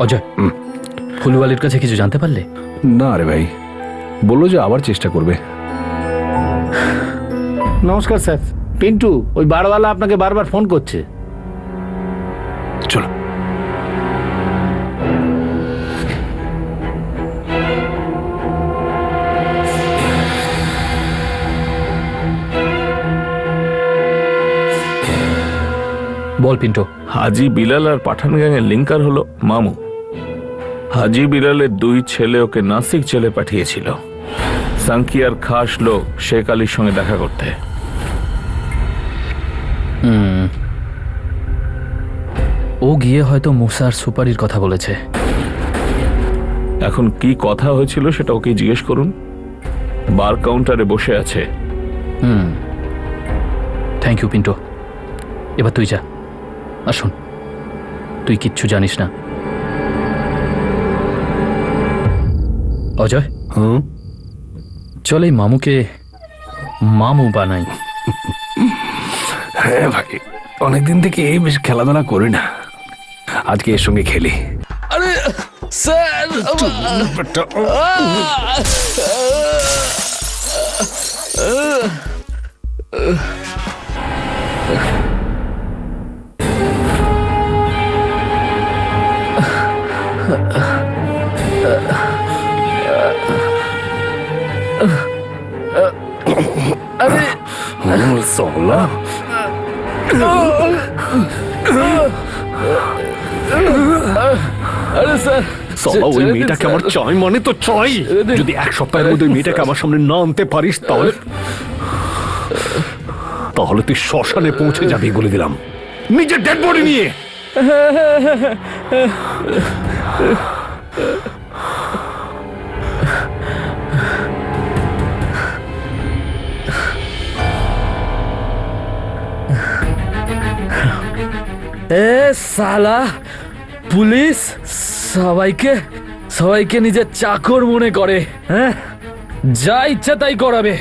অজয়, ফুলওয়ালির কাছে কিছু জানতে পারলে? না রে ভাই, বললো যে আবার চেষ্টা করবে। নমস্কার স্যার, পিন্টু ওই বারওয়ালা আপনাকে বারবার ফোন করছে। চলো। বল পিন্টু। হাজি বিলাল আর পাঠান গ্যাংয়ের লিঙ্কার হলো মামু। হাজি বিলালের 2 ছেলে ওকে নাসিক জেলে পাঠিয়েছিল সাংকিয়ার খাস লোক শেখ আলীর সঙ্গে দেখা করতে। ও গিয়ে হয়তো মুসার সুপারির কথা বলেছে। এখন কি কথা হয়েছিল সেটা ওকে জিজ্ঞেস করুন। বার কাউন্টারে বসে আছে। Thank you Pintu. এবার তুই যা। আসুন, তুই কিচ্ছু জানিস না। অজয়, চল এই মামুকে মামু বানাই। হ্যাঁ ভাই, অনেকদিন থেকে বেশ খেলাধুলা করি না, আজকে এর সঙ্গে খেলি। আরে স্যার, সোলা আরে স্যার, সোলা, ওই মেয়েটাকে আমার চাই মানে তো চাই। যদি 1 সপ্তাহের মধ্যে ওই মেয়েটাকে আমার সামনে না আনতে পারিস তাহলে তাহলে তুই শ্মশানে পৌঁছে যাবি বলে দিলাম, নিজের ডেড বডি নিয়ে। এ সালা পুলিশ সবাইকে নিজের চাকর মনে করে। হ্যাঁ, যা ইচ্ছা তাই করাবে।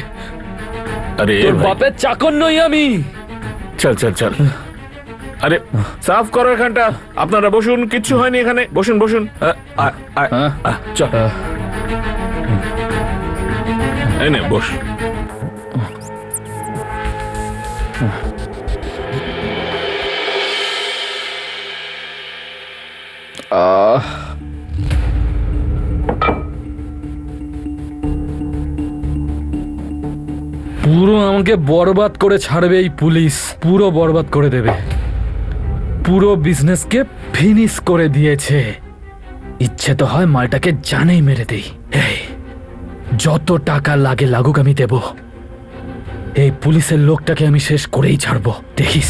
আরে তোর ভাই, বাপের চাকর নই আমি। চল চল চল। আরে সাফ করো এখানটা। আপনারা বসুন, কিচ্ছু হয়নি এখানে। বসুন বসুন। চল, এই নে বস। পুরো আমাকে বরবাদ করে ছাড়বে এই পুলিশ, পুরো বরবাদ করে দেবে। পুরো বিজনেসকে ফিনিশ করে দিয়েছে। ইচ্ছে তো হয় মালটাকে জানেই মেরে দেই। এই, যত টাকা লাগে লাগুক আমি দেব। এই পুলিশের লোকটাকে আমি শেষ করেই ছাড়বো, দেখিস।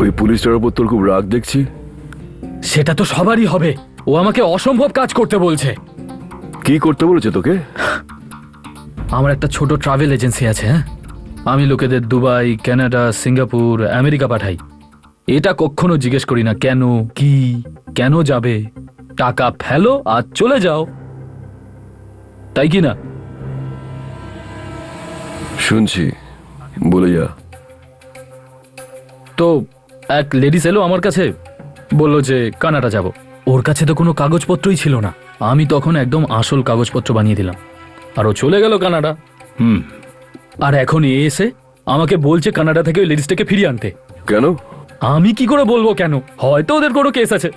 ওই পুলিশটার উপর তোর খুব রাগ দেখছি। সেটা তো সবারই হবে। ও আমাকে অসম্ভব কাজ করতে বলছে। কি করতে বলেছে তোকে? আমার একটা ছোট ট্রাভেল এজেন্সি আছে। হ্যাঁ, আমি লোকেদের দুবাই, কানাডা, সিঙ্গাপুর, আমেরিকা পাঠাই। এটা কখনো জিজ্ঞেস করি না কেন, কি, কেন যাবে। টাকা ফেলো আর চলে যাও, তাই কি না? শুনছি, বলে যা। তো এক লেডিস এলো আমার কাছে, বলল যে কানাডা যাব। ওর কাছে তো কোনো কাগজপত্রই ছিল না। আমি তখন একদম আসল কাগজপত্র বানিয়ে দিলাম, আর ও চলে গেল কানাডা। আর এখন এ এসে আমাকে বলছে কানাডা থেকে ওই লেডিসটাকে ফিরিয়ে আনতে। কেন? আমি কি করে বলবো কেন? হয়তো ওদের কোনো কেস আছে।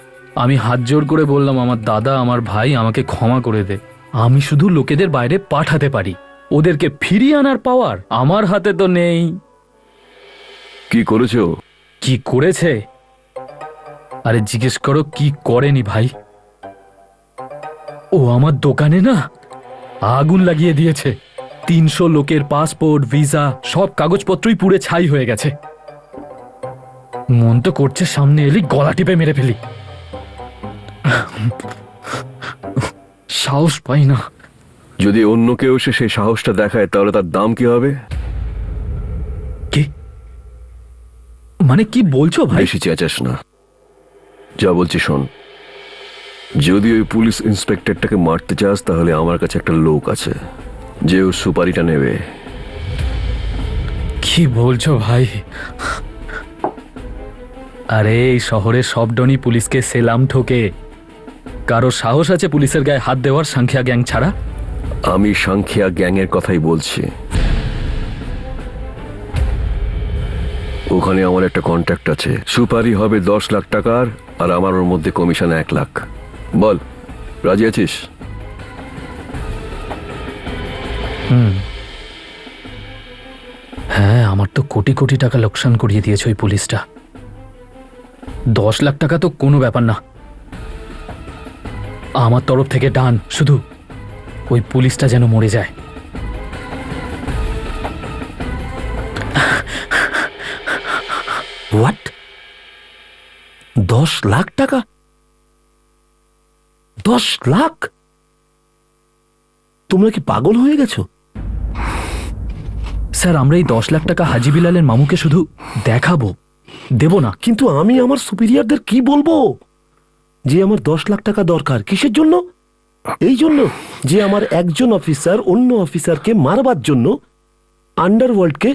আমি হাত জোর করে বললাম, আমার দাদা, আমার ভাই, আমাকে ক্ষমা করে দে। আমি শুধু লোকেদের বাইরে পাঠাতে পারি, ওদেরকে ফিরিয়ে আনার পাওয়ার আমার হাতে তো নেই। কি করেছে ও? কি করেছে? আরে জিজ্ঞেস করো কি করেনি ভাই। ও আমার দোকানে না আগুন লাগিয়ে দিয়েছে। 300 লোকের পাসপোর্ট, ভিসা, সব কাগজপত্রই পুড়ে ছাই হয়ে গেছে। মন তো করছে সামনে এলি গলা টিপে মেরে ফেলি। সাহস পাই না। যদি অন্য কেউ এসে সেই সাহসটা দেখায় তাহলে তার দাম কি হবে? কি মানে কি বলছো ভাই? বেশি চেঁচাস না, যা বলছি শোন। যদি ওই পুলিশ ইন্সপেক্টরটাকে মারতে চাস তাহলে আমার কাছে একটা লোক আছে যে ওর সুপারিটা নেবে। কি বলছো ভাই? আরে এই শহরের সব ডনই পুলিশকে সেলাম ঠোকে। কারো সাহস আছে পুলিশের গায়ে হাত দেওয়ার সংখ্যা গ্যাং ছাড়া? আমি সাংখিয়া গ্যাংয়ের কথাই বলছি। ওখানে আমার একটা কন্ট্রাক্ট আছে, সুপারি হবে 10 লাখ টাকার, আর আমার ওর মধ্যে কমিশন 1 লাখ। বল, রাজি আছিস? হ্যাঁ, আমার তো কোটি কোটি টাকা লোকসান করিয়ে দিয়েছে ওই পুলিশটা। 10 লাখ টাকা তো কোনো ব্যাপার না। আমার তরফ থেকে ডান, শুধু ওই পুলিশটা যেন মরে যায়। হোয়াট? 10 লাখ টাকা? 10 লাখ? তোমরা কি পাগল হয়ে গেছো? স্যার, আমরা এই 10 লাখ টাকা হাজি বিলালের মামুকে শুধু দেখাবো, দেব না। কিন্তু আমি আমার সুপিরিয়রদের কি বলবো যে আমার 10 লাখ টাকা দরকার? কিসের জন্য? এই জন্য যে আমার একজন অফিসার অন্য অফিসারকে মারবার জন্য আন্ডারওয়ার্ল্ডকে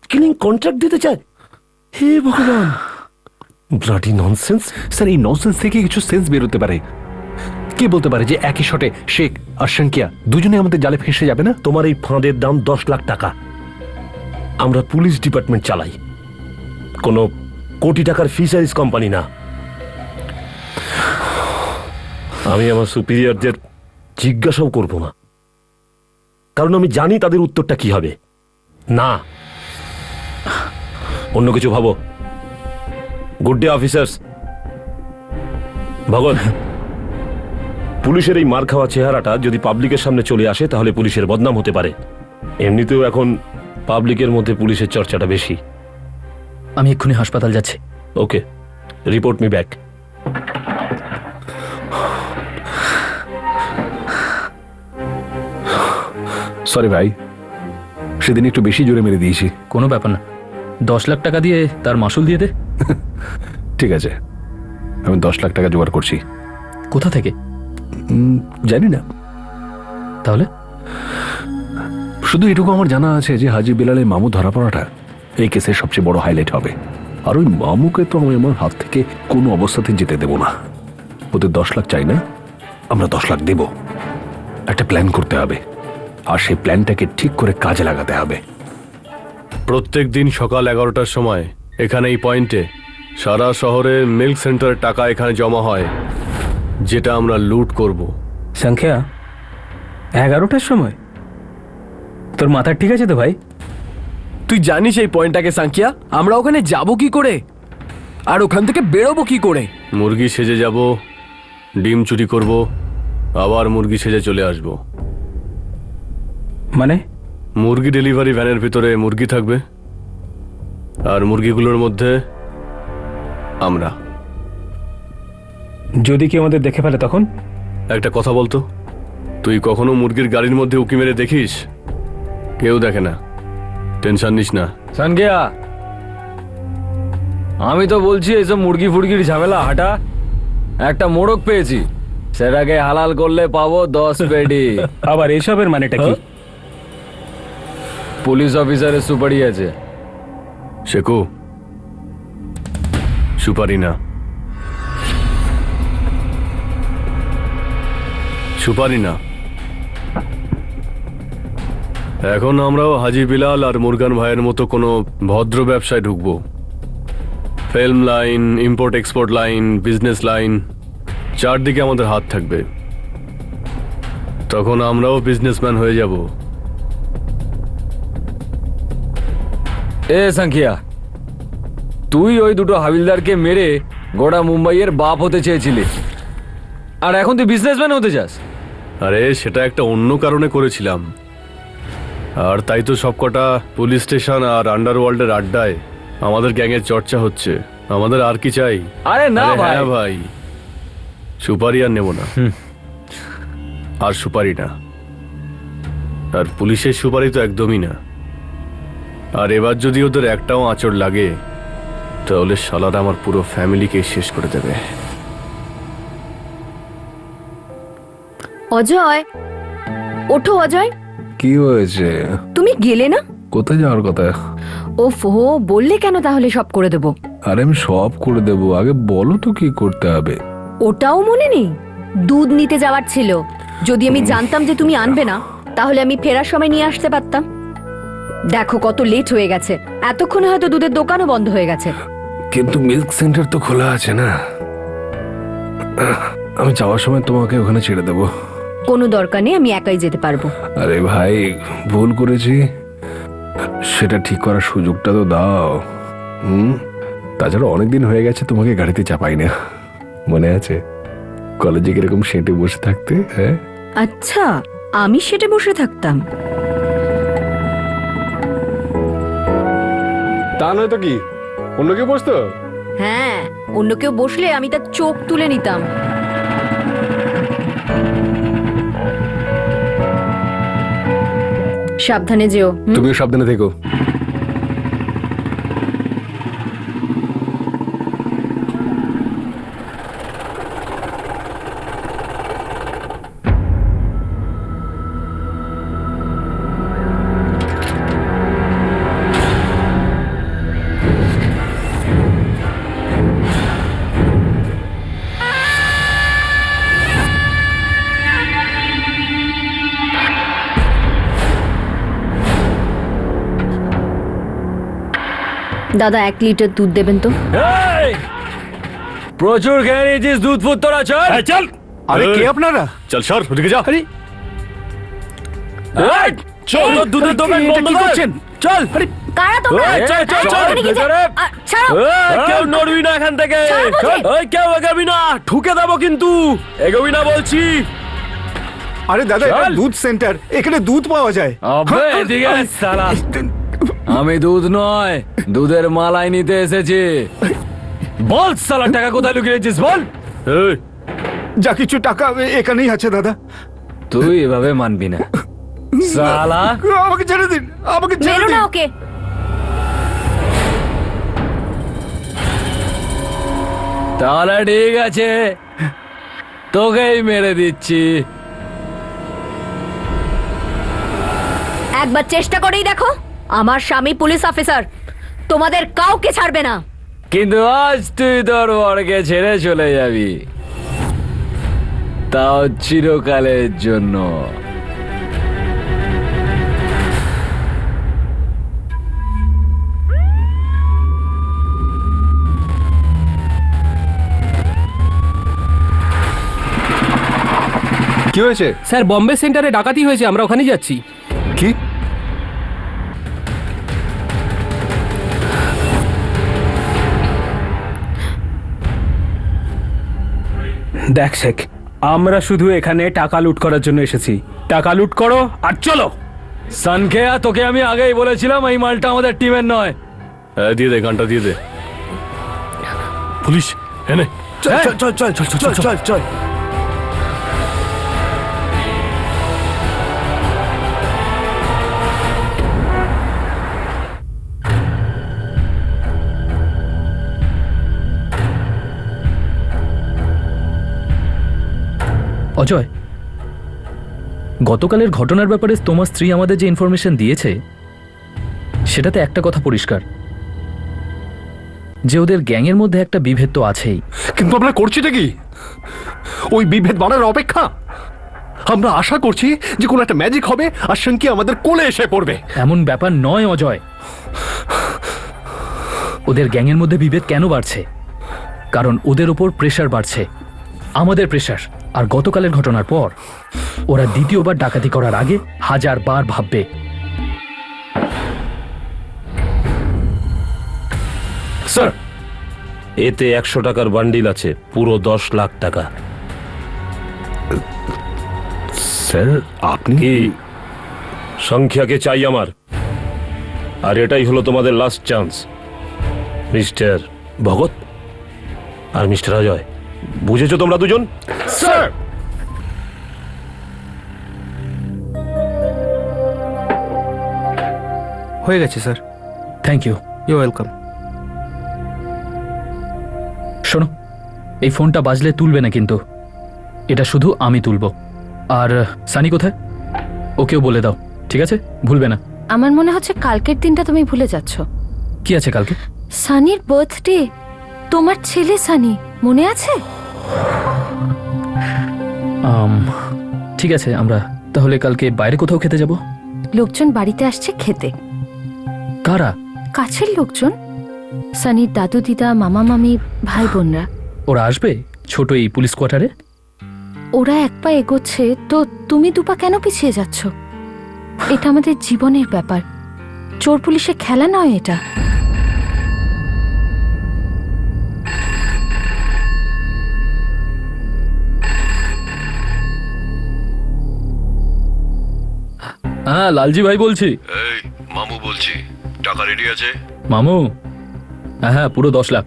কিলিং কন্ট্রাক্ট দিতে চায়। হে ভগবান, ব্লাডি ননসেন্স। স্যার, এই ননসেন্স থেকে কিছু সেন্স বেরোতে পারে। কে বলতে পারে যে একই শটে শেখ আর শঙ্কিয়া দুজনে আমাদের জালে ফেঁসে যাবে না? তোমার এই ফাঁদের দাম 10 লাখ টাকা। আমরা পুলিশ ডিপার্টমেন্ট চালাই, কোনো কোটি টাকার ফিশারিজ কোম্পানি না। আমি আমার সুপিরিয়রদের জিজ্ঞাসাও করব না, কারণ আমি জানি তাদের উত্তরটা কি হবে। না, অন্য কিছু ভাবো। Good day officers. ভগত, পুলিশের এই মার খাওয়া চেহারাটা যদি পাবলিকের সামনে চলে আসে তাহলে পুলিশের বদনাম হতে পারে। এমনিতেও এখন পাবলিকের মধ্যে পুলিশের চর্চাটা বেশি। আমি এক্ষুনি হাসপাতাল যাচ্ছি। ওকে, রিপোর্ট মি ব্যাক। সরি ভাই, সেদিন একটু বেশি জোরে মেরে দিয়েছি। কোনো ব্যাপার না, 10 লাখ টাকা দিয়ে তার মাসুল দিয়ে দে। ঠিক আছে, আমি 10 লাখ টাকা জোগাড় করছি। কোথা থেকে জানি না, তাহলে? শুধু এটুকু আমার জানা আছে যে হাজি বিলালের মামু ধরা পড়াটা এই কেসের সবচেয়ে বড় হাইলাইট হবে। আর ওই মামুকে তো আমি আমার হাত থেকে কোনো অবস্থাতে যেতে দেব না। ওদের 10 লাখ চাই না, আমরা 10 লাখ দেব। একটা প্ল্যান করতে হবে, আর সেই প্ল্যানটাকে ঠিক করে কাজে লাগাতে হবে। প্রত্যেক দিন সকাল 11টার সময় এখানে এই পয়েন্টে সারা শহরের মিল্ক সেন্টারের টাকা এখানে জমা হয়, যেটা আমরা লুট করব। সংখ্যা 11টার সময়? তোর মাথা ঠিক আছে তো ভাই? তুই জানিস এই পয়েন্টটাকে সাংকিয়া? আমরা ওখানে যাব কি করে, আর ওখান থেকে বেরোবো কি করে? মুরগি সেজে যাব, ডিম চুরি করব, আবার মুরগি সেজে চলে আসব। মানে? মুরগি ডেলিভারি ভ্যানের ভিতরে মুরগি থাকবে, আর মুরগিগুলোর মধ্যে আমরা। যদি কেউ আমাদের দেখে ফেলে তখন? একটা কথা বলতো, তুই কখনো মুরগির গাড়ির মধ্যে উকি মেরে দেখিস? কেউ দেখে না, টেনশন নিস না। সানকিয়া, আমি তো বলছি এইসব মুরগি ফুরগির ঝামেলা হাঁটা। একটা মোড়ক পেয়েছি, সেটাকে হালাল করলে পাবো 10 পেডি। আবার এসবের মানেটা কি? পুলিশ অফিসারের সুপারি আছে। শেখু, সুপারি না, সুপারি না। এখন আমরাও হাজি বিলাল আর মুরগান ভাইয়ের মতো কোনো ভদ্র ব্যবসায় ঢুকবো। Film line, import export line, business line, চারদিকে আমাদের হাত থাকবে। তখন আমরাও বিজনেসম্যান হয়ে যাব। এ সাংকিয়া, তুই ওই দুটো হাবিলদারকে মেরে গোটা মুম্বাইয়ের বাপ হতে চেয়েছিলি, আর এখন তুই বিজনেসম্যান হতে চাস? আরে সেটা একটা অন্য কারণে করেছিলাম, আর তাই তো সবকটা পুলিশ স্টেশন আর আন্ডারওয়ার্ল্ডের আড্ডায় আমাদের গ্যাংয়ের চর্চা হচ্ছে। আমাদের আর কি চাই? আরে না আরে ভাই, হ্যাঁ ভাই, সুপারি আর নেব না। আর সুপারি না, আর পুলিশের সুপারি তো একদমই না। আর এবার যদি ওদের একটাও আঁচড় লাগে তাহলে শালারা আমার পুরো ফ্যামিলিকে শেষ করে দেবে। অজয়, ওঠো অজয়। কি হয়েছে? তুমি গেলে না? কোথায় যাওয়ার কথা? ওফো, বললে কেন তাহলে সব করে দেবো? আরে আমি সব করে দেবো, আগে বলো তো কি করতে হবে। ওটাও মনে নেই? দুধ নিতে যাওয়ার ছিল। যদি আমি জানতাম যে তুমি আনবে না, তাহলে আমি ফেরার সময় নিয়ে আসতে পারতাম। দেখো কত লেট হয়ে গেছে, এতক্ষণে হয়তো দুধের দোকানও বন্ধ হয়ে গেছে। কিন্তু মিল্ক সেন্টার তো খোলা আছে না। আমি যাওয়ার সময় তোমাকে ওখানে ছেড়ে দেবো। কোনো দরকার নেই, আমি একাই যেতে পারবো। আরে ভাই, ভুল করেছি, সেটা ঠিক করার সুযোগটা তো দাও। তাছাড়া অনেকদিন হয়ে গেছে তোমাকে গাড়িতে চাপাই না, মনে আছে কলেজে কিরকম সেটে বসে থাকতে? হ্যাঁ, আচ্ছা, আমি সেটা বসে থাকতাম। তা নয় তো কি, অন্য কেউ বসতো? হ্যাঁ, অন্য কেউ বসলে আমি তার চোখ তুলে নিতাম। সাবধানে যেও। তুমিও সাবধানে থেকো। দাদা 1 লিটার দুধ দেবেন তো? এই! প্রচুর খেয়ে নিয়েছিস দুধ ফুট, তোরা চল। চল। আরে কে আপনারা? চল সর, ওদিকে যাও। এই, চল, তোর দুধের দোকান বন্ধ করছেন। চল। কারা তোমরা? এই, চল, চল, চল, এখানে কি যে- ভেতরে। ছাড়ো। এই, কেউ নড়বি না এখান থেকে। ছাড় বলছি। ওই কেউ এগোবি না, ঠুকে দেবো কিন্তু। এগোবি না বলছি। আরে দাদা, এটা চল। দুধ সেন্টার, এখানে দুধ পাওয়া যায়। আবে এদিকে আয়, শালা। আমি দুধ নয়, দুধের মালাই নিতে এসেছি। বল শালা, টাকা কোথায় লুকিয়ে রেখেছিস বল। এই, যা কিছু টাকা এখানেই আছে দাদা। তুই এভাবে মানবি না শালা। আমাকে ছেড়ে দিন, আমাকে ছেড়ে মেরো দিন। না ওকে। তাহলে ঠিক আছে, তোকেই মেরে দিচ্ছি। একবার চেষ্টা করেই দেখো, আমার স্বামী পুলিশ অফিসার, তোমাদের কাউকে ছাড়বে না। কিন্তু আজ তুই তোর বরকে ছেড়ে চলে যাবি, তাও চিরকালের জন্য। কি হয়েছে? স্যার, বম্বে সেন্টারে ডাকাতি হয়েছে, আমরা ওখানে যাচ্ছি। কি? দেখ শেখ, আমরা শুধু এখানে টাকা লুট করার জন্য এসেছি। টাকা লুট করো আর চলো। সানখেয়া, তোকে আমি আগেই বলেছিলাম এই মালটা আমাদের টিমের নয়। দিয়ে দে, গানটা দিয়ে দে। পুলিশ এনে। চল চল চল চল চল চল চল। অজয়, গতকালের ঘটনার ব্যাপারে তোমার স্ত্রী আমাদের যে ইনফরমেশন দিয়েছে, সেটাতে একটা কথা পরিষ্কার, যে ওদের গ্যাংয়ের মধ্যে একটা বিভেদ তো আছেই। কিন্তু আমরা করছিটা কি? ওই বিভেদ বাড়ার অপেক্ষা। আমরা আশা করছি যে কোনো একটা ম্যাজিক হবে আর শঙ্কি আমাদের কোলে এসে পড়বে। এমন ব্যাপার নয় অজয়। ওদের গ্যাংয়ের মধ্যে বিভেদ কেন বাড়ছে? কারণ ওদের ওপর প্রেশার বাড়ছে, আমাদের প্রেশার। আর গতকালের ঘটনার পর ওরা দ্বিতীয়বার ডাকাতি করার আগে 1000 বার ভাববে। স্যার, এতে 100 টাকার বান্ডিল আছে, পুরো 10 লাখ টাকা। স্যার, আপনি কি? সংখ্যাকে চাই আমার, আর এটাই হলো তোমাদের লাস্ট চান্স। মিস্টার ভগত আর মিস্টার অজয়, বুঝেছো তোমরা দুজন? স্যার, হয়ে গেছে sir. Thank you. You welcome. শোনো, এই ফোনটা বাজলে তুলবে না কিন্তু, এটা শুধু আমি তুলবো। আর সানি কোথায়, ওকেও বলে দাও, ঠিক আছে? ভুলবে না। আমার মনে হচ্ছে কালকের দিনটা তুমি ভুলে যাচ্ছ। কি আছে কালকে? সানির বার্থডে। তোমার ছেলে সানি, মনে আছে? ঠিক আছে, আমরা তাহলে কালকে বাইরে কোথাও খেতে যাব। লোকজন বাড়িতে আসছে খেতে। কারা? কাছের লোকজন, সানির দাদু দিদা, মামা মামি, ভাই বোনরা। ওরা আসবে ছোট এই পুলিশ কোয়ার্টারে? ওরা এক পা এগোচ্ছে তো তুমি দুপা কেন পিছিয়ে যাচ্ছ? এটা আমাদের জীবনের ব্যাপার, চোর পুলিশের খেলা নয় এটা। হ্যাঁ, লালজি ভাই বলছি। এই মামু বলছি, টাকা রেডি আছে? মামু, হ্যাঁ পুরো 10 লাখ,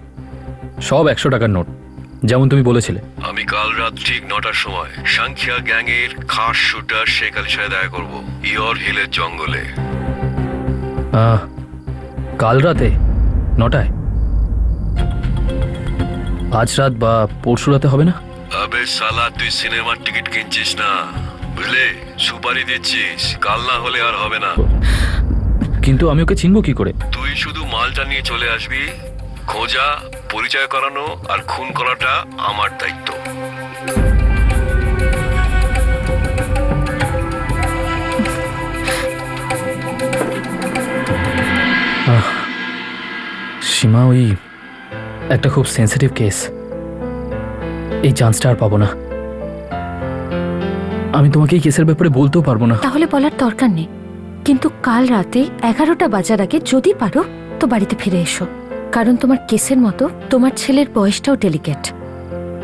সব 100 টাকার নোট, যেমন তুমি বলেছিলে। আমি কাল রাত ঠিক 9টার সময় সংখ্যা গ্যাংয়ের খাস শুটার শেখ আলীর সাথে দেখা করব ইয়র হিলের জঙ্গলে। কাল রাতে 9টায়? আজ রাত বা পরশু রাতে হবে না? আবে সালা, তুই সিনেমার টিকিট কিনছিস না, বুঝলে? সুপারি দিচ্ছিস, কাল না হলে আর হবে না। কিন্তু আমি ওকে চিনবো কি করে? তুই শুধু মালটা নিয়ে চলে আসবি, খোঁজা, পরিচয় করানো আর খুন করাটা আমার দায়িত্ব। সীমা, ওই একটা খুব সেন্সিটিভ কেস, এই চান্সটা আর পাবো না। আমি তোমাকে এই কেসের ব্যাপারে বলতেও পারবো না। তাহলে বলার দরকার নেই, কিন্তু কাল রাতে 11টা বাজার আগে যদি পারো তো বাড়িতে ফিরে এসো, কারণ তোমার কেসের মতো তোমার ছেলের বয়সটাও ডেলিকেট,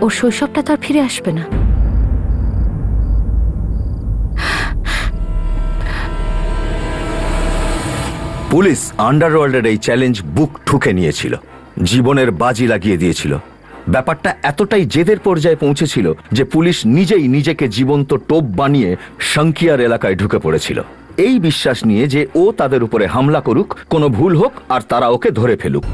ওর শৈশবটা তো আর ফিরে আসবে না। পুলিশ আন্ডারওয়ার্ল্ডের এই চ্যালেঞ্জ বুক ঠুকে নিয়েছিল, জীবনের বাজি লাগিয়ে দিয়েছিল। ব্যাপারটা এতটাই জেদের পর্যায়ে পৌঁছেছিল যে পুলিশ নিজেই নিজেকে জীবন্ত টোপ বানিয়ে শঙ্কিয়ার এলাকায় ঢুকে পড়েছিল, এই বিশ্বাস নিয়ে যে ও তাদের উপরে হামলা করুক, কোনো ভুল হোক আর তারা ওকে ধরে ফেলুক।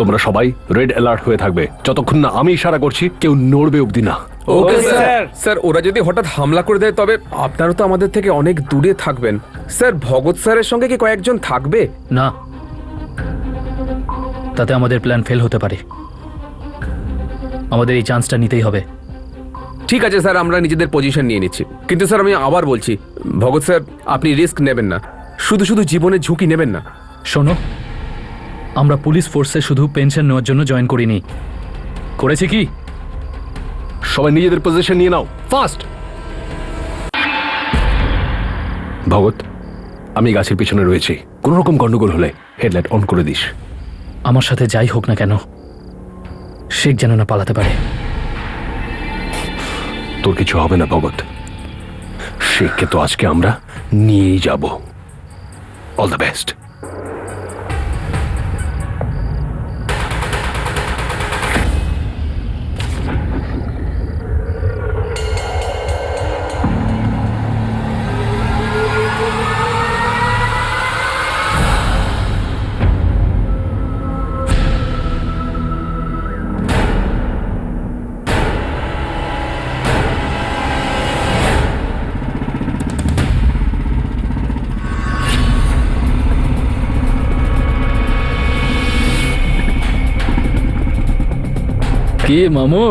তোমরা সবাই রেড অ্যালার্ট হয়ে থাকবে, যতক্ষণ না আমি ইশারা করছি কেউ নড়বে অবধি না। Okay sir. স্যার, ওরা যদি হঠাৎ হামলা করে দেয় তবে আপনারা তো আমাদের থেকে অনেক দূরে থাকবেন। স্যার, ভগৎ স্যারের সঙ্গে কি কয়েকজন থাকবে? না, তাতে আমাদের প্ল্যান ফেল হতে পারে। আমাদের এই চান্সটা নিতেই হবে। ঠিক আছে স্যার, আমরা নিজেদের পজিশন নিয়ে নিচ্ছি, কিন্তু স্যার আমি আবার বলছি, ভগৎ স্যার আপনি রিস্ক নেবেন না, শুধু শুধু জীবনের ঝুঁকি নেবেন না। শোনো, আমরা পুলিশ ফোর্সে শুধু পেনশন নেওয়ার জন্য জয়েন করিনি, করেছি কি? সবাই নিজেদের পজিশন নিয়ে নাও, ফাস্ট। ভগৎ, আমি গাছের পিছনে রয়েছি, কোন রকম গন্ডগোল হলে হেডলাইট অন করে দিস। আমার সাথে যাই হোক না কেন, শেখ যেন না পালাতে পারে। তোর কিছু হবে না ভগৎ, শেখকে তো আজকে আমরা নিয়েই যাব। All the best. কি মামু,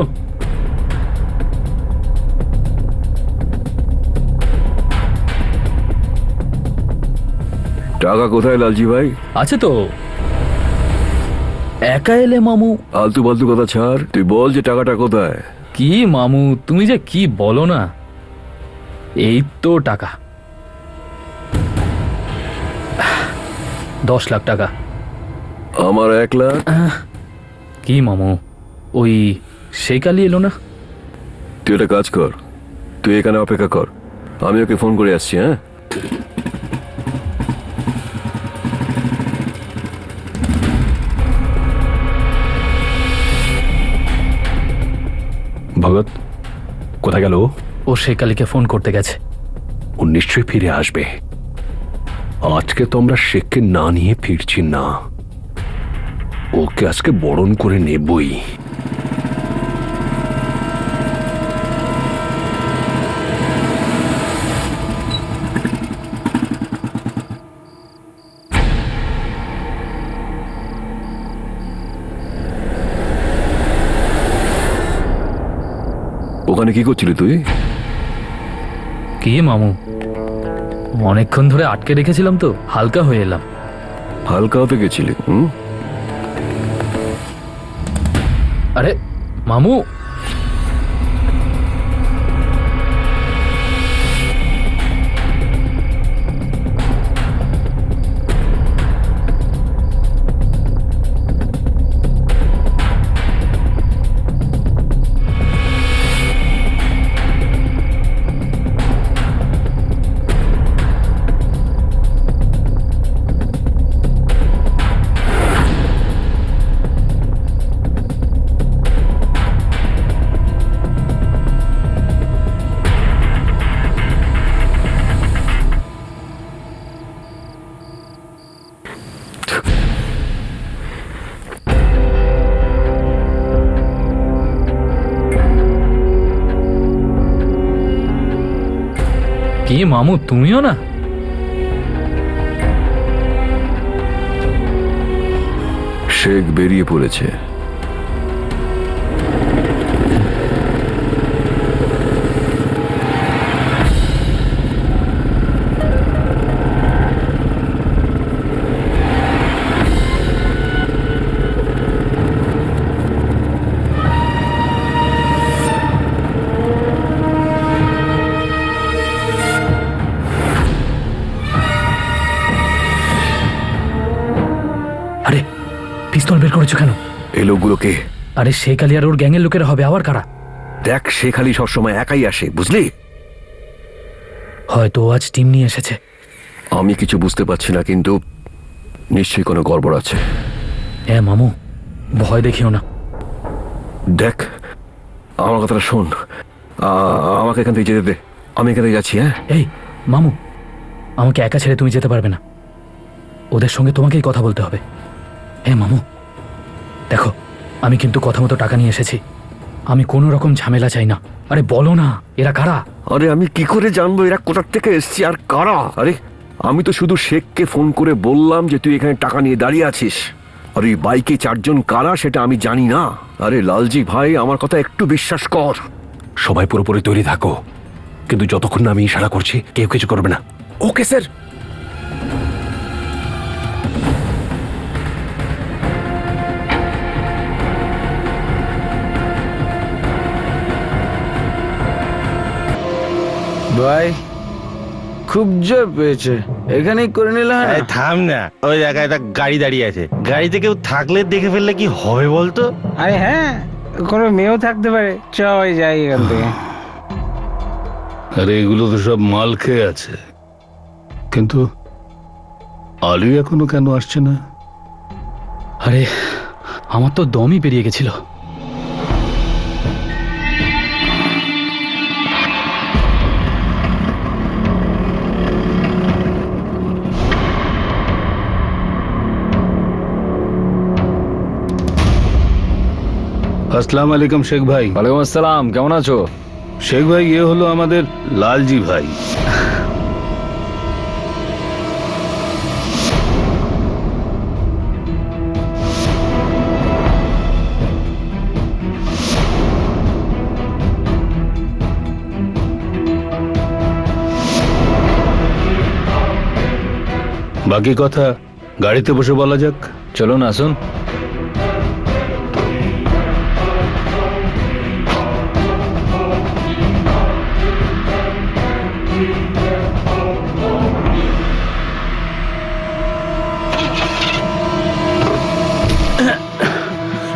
টাকা কোথায় লালজি ভাই? আছে তো। একা এলে মামু? আলতু ফালতু কথা ছাড়, তুই বল যে টাকাটা কোথায়। কি মামু, তুমি যে কি বলো না। এই তো টাকা, 10 লাখ টাকা। আমার 1 লাখ। কি মামু, ওই শেখ আলী এলো না? তুই একটা কাজ কর, তুই এখানে অপেক্ষা কর, আমি ওকে ফোন করে আসছি। হ্যাঁ, ভগৎ কোথায় গেল? ও শেখ আলীকে ফোন করতে গেছে। ও নিশ্চয়ই ফিরে আসবে। আজকে তো আমরা শেখকে না নিয়ে ফিরছি না। ওকে আজকে বরণ করে নেবই। ওখানে কি করছিলি তুই? কি মামু, অনেকক্ষণ ধরে আটকে রেখেছিলাম তো হালকা হয়ে এলাম। হালকা হতে গেছিলি? আরে মামু, কি মামু তুমিও না? শেখ বেরিয়ে পড়েছে। আরে পিস্তল বের করেছো কেন? এই লোকগুলোকে আরে শেখ আলী আর ওর গ্যাংয়ের লোকেরা হবে, আবার কারা? দেখ, শেখ আলী সবসময় একাই আসে, বুঝলি? হয়তো আজ টিম নিয়ে এসেছে। আমি কিছু বুঝতে পারছি না, কিন্তু নিশ্চয়ই কোনো গড়বড় আছে। হ্যাঁ মামু, ভয় দেখিও না। দেখ, আমার কথাটা শোন, আমাকে এখান থেকে যেতে দে। আমি এখান থেকে যাচ্ছি। হ্যাঁ এই মামু, আমাকে একা ছেড়ে তুমি যেতে পারবে না, ওদের সঙ্গে তোমাকেই কথা বলতে হবে। হ্যাঁ মামু, দেখো আমি কিন্তু কথা মতো টাকা নিয়ে এসেছি, আমি কোনো রকম ঝামেলা চাই না। আরে বলো না, এরা কারা? আরে আমি কি করে জানবো এরা কোথার থেকে এসছে আর কারা? আরে আমি তো শুধু শেখকে ফোন করে বললাম যে তুই এখানে টাকা নিয়ে দাঁড়িয়ে আছিস, আর এই বাইকে 4 জন কারা সেটা আমি জানি না। আরে লালজি ভাই, আমার কথা একটু বিশ্বাস কর। সবাই পুরোপুরি তৈরি থাকো, কিন্তু যতক্ষণ না আমি ইশারা করছি কেউ কিছু করবে না। Okay sir. ভাই খুব জোর পেয়েছে, এখানেই করে নিলে হয় না? থাম না, ওই জায়গায় একটা গাড়ি দাঁড়িয়ে আছে, গাড়িতে কেউ থাকলে দেখে ফেললে কি হবে বলতো? আরে হ্যাঁ, কোনো মেয়েও থাকতে পারে, চল যাই এখান থেকে। আরে এগুলো তো সব মাল খেয়ে আছে, কিন্তু আলু এখনো কেন আসছে না? আরে আমার তো দমই পেরিয়ে গেছিল। আসসালামু আলাইকুম শেখ ভাই। ওয়ালাইকুম আসসালাম, কেমন আছো? শেখ ভাই, এ হলো আমাদের লালজি ভাই। বাকি কথা গাড়িতে বসে বলা যাক। চলুন আসুন।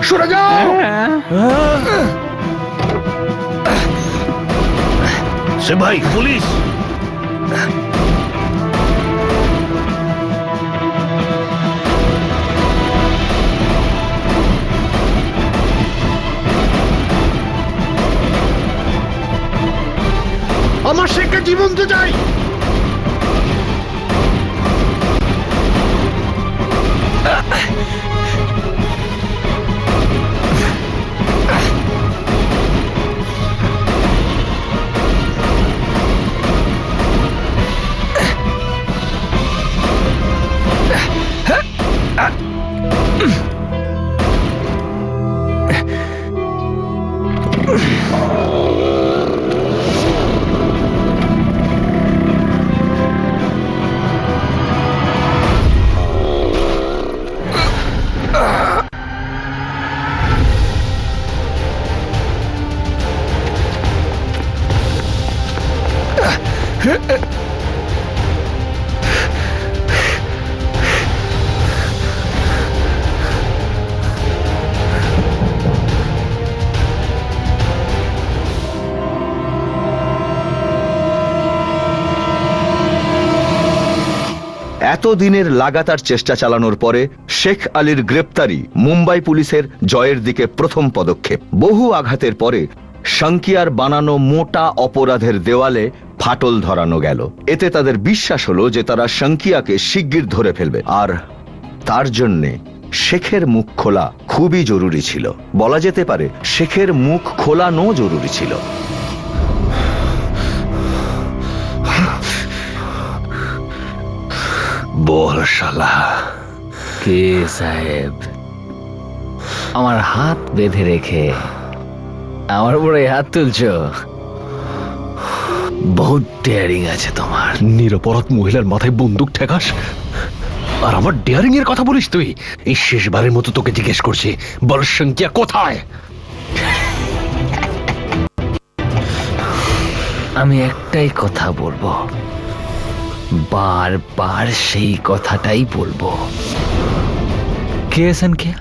সরে যাও! সে ভাই পুলিশ! আমার শেখকে জীবন্ত চাই। এতদিনের লাগাতার চেষ্টা চালানোর পরে শেখ আলীর গ্রেপ্তারি মুম্বাই পুলিশের জয়ের দিকে প্রথম পদক্ষেপ। বহু আঘাতের পরে শাঙ্কিয়ার বানানো মোটা অপরাধের দেওয়ালে ফাটল ধরানো গেল। এতে তাদের বিশ্বাস হলো যে তারা শাঙ্কিয়াকে শিগগির ধরে ফেলবে, আর তার জন্যে শেখের মুখ খোলা খুবই জরুরি ছিল। বলা যেতে পারে শেখের মুখ খোলানো জরুরি ছিল। বল শালা। কে সাহেব, আমার হাত বেঁধে রেখে আমার উপরে হাত তুলছো? বহুত ডেয়ারিং আছে তোমার। নিরপরাধ মহিলার মাথায় বন্দুক ঠেকাস আর আমার ডেয়ারিং এর কথা বলিস তুই? এই শেষবারের মতো তোকে জিজ্ঞেস করছি, বল সংখ্যা কোথায়? আমি একটাই কথা বলবো, বারবার সেই কথাটাই বলবো। কে সংখ্যা?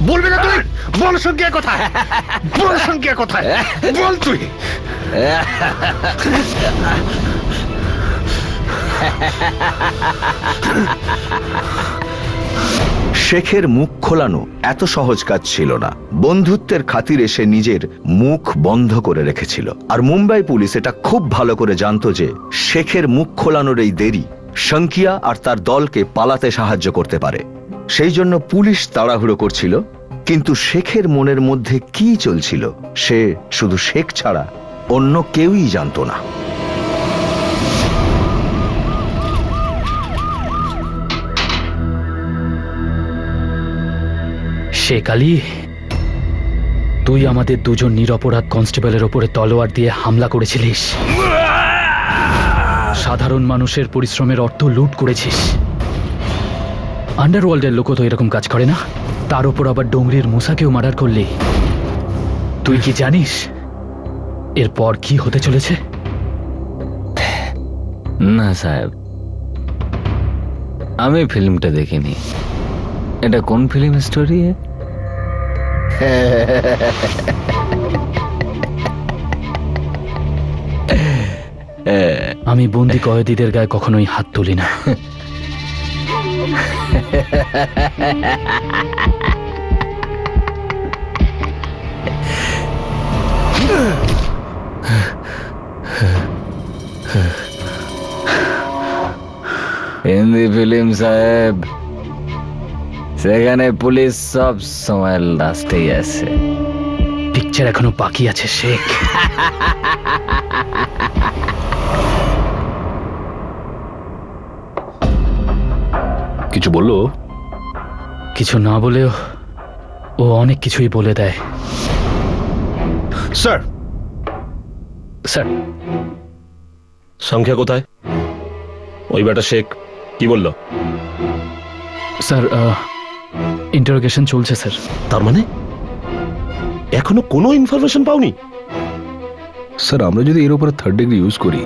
বলবি না তুই? বল সংখ্যা কোথায়? বল সংখ্যা কোথায়? বল তুই। শেখের মুখ খোলানো এত সহজ কাজ ছিল না। বন্ধুত্বের খাতিরে সে নিজের মুখ বন্ধ করে রেখেছিল, আর মুম্বাই পুলিশ এটা খুব ভালো করে জানতো যে শেখের মুখ খোলানোর এই দেরি শাঙ্কিয়া আর তার দলকে পালাতে সাহায্য করতে পারে। সেই জন্য পুলিশ তাড়াহুড়ো করছিল, কিন্তু শেখের মনের মধ্যে কি চলছিল সে শুধু শেখ ছাড়া অন্য কেউই জানতো না। শেখ আলী, তুই আমাদের দুজন নিরপরাধ কনস্টেবলের ওপরে তলোয়ার দিয়ে হামলা করেছিলিস, সাধারণ মানুষের পরিশ্রমের অর্থ লুট করেছিস। আন্ডারওয়ার্ল্ডের লোকও তো এরকম কাজ করে না, তার উপর আবার ডোংরির মুসাকেও মার্ডার করলি। তুই কি জানিস এরপর কি হতে চলেছে? না সাহেব, আমি ফিল্মটা দেখিনি। এটা কোন ফিল্ম স্টোরি? আমি বন্দি কয়েদিদের গায়ে কখনোই হাত তুলি না। হিন্দি ফিল্ম সাহেব, সেখানে পুলিশ সব সময় লাস্টেই আছে। পিকচার এখনো বাকি আছে শেখ। কিছু বললো? কিছু না বলেও ও অনেক কিছুই বলে দেয়। স্যার। স্যার, সংখ্যা কোথায়? ওই বেটা শেখ কি বলল? স্যার, ইন্টারোগেশন চলছে স্যার। তার মানে এখনো কোনো ইনফরমেশন পাওনি? স্যার, আমরা যদি এর উপরে থার্ড ডিগ্রি ইউজ করি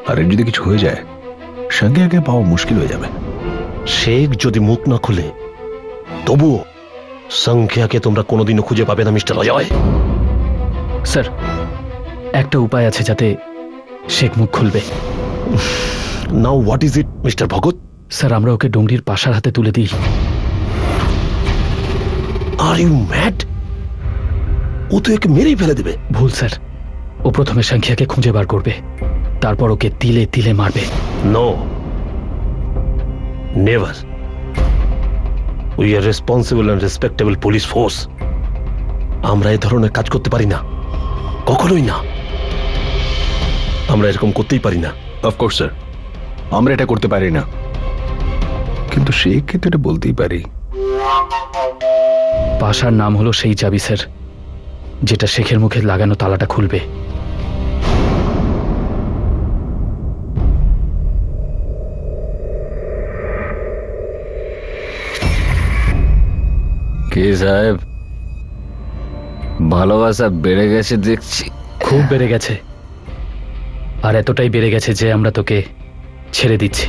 আর এর যদি কিছু হয়ে যায়, সঙ্গে আগে পাওয়া মুশকিল হয়ে যাবে। শেখ যদি মুখ না খুলে তবুও সংখ্যাকে তোমরা কোনোদিনও খুঁজে পাবে না মিস্টার অজয়। স্যার, একটা উপায় আছে যাতে শেখ মুখ খুলবে। Now what is it mister Bhagat? Sir, আমরা ওকে ডোংরির পাশার হাতে তুলে দিই। Are you mad? ও তো একে মেরেই ফেলে দেবে। ভুল স্যার, ও প্রথমে সংখ্যাকে খুঁজে বার করবে, তারপর ওকে তিলে তিলে মারবে। No, never. We are responsible and respectable police force. আমরা এই ধরনের কাজ করতে পারি না, কখনোই না। আমরা এরকম করতেই পারি না। অফকোর্স স্যার, আমরা এটা করতে পারি না, কিন্তু শেখকে তো এটা বলতেই পারি। পাশার নাম হলো সেই চাবি স্যার, যেটা শেখের মুখে লাগানো তালাটা খুলবে। কি সাহেব, ভালোবাসা বেড়ে গেছে দেখছি। খুব বেড়ে গেছে, আর এতটাই বেড়ে গেছে যে আমরা তোকে ছেড়ে দিচ্ছি।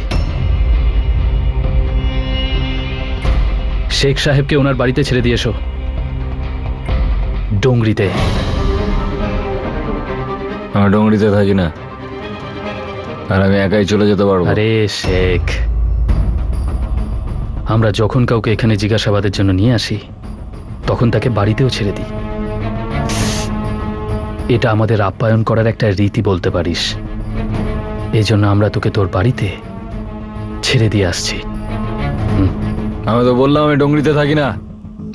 শেখ সাহেবকে ওনার বাড়িতে ছেড়ে দিয়ে এসো, ডোংরিতে। আমি ডোংরিতে থাকি না, আর আমি একাই চলে যেতে পারবো। আরে শেখ, আমরা যখন কাউকে এখানে জিজ্ঞাসাবাদের জন্য নিয়ে আসি তখন তাকে বাড়িতেও ছেড়ে দিই। এটা আমাদের আপ্যায়ন করার একটা রীতি বলতে পারিস। এই জন্য আমরা তোকে তোর বাড়িতে ছেড়ে দিয়ে আসছি। আমি তো বললাম আমি ডোংরিতে থাকি না।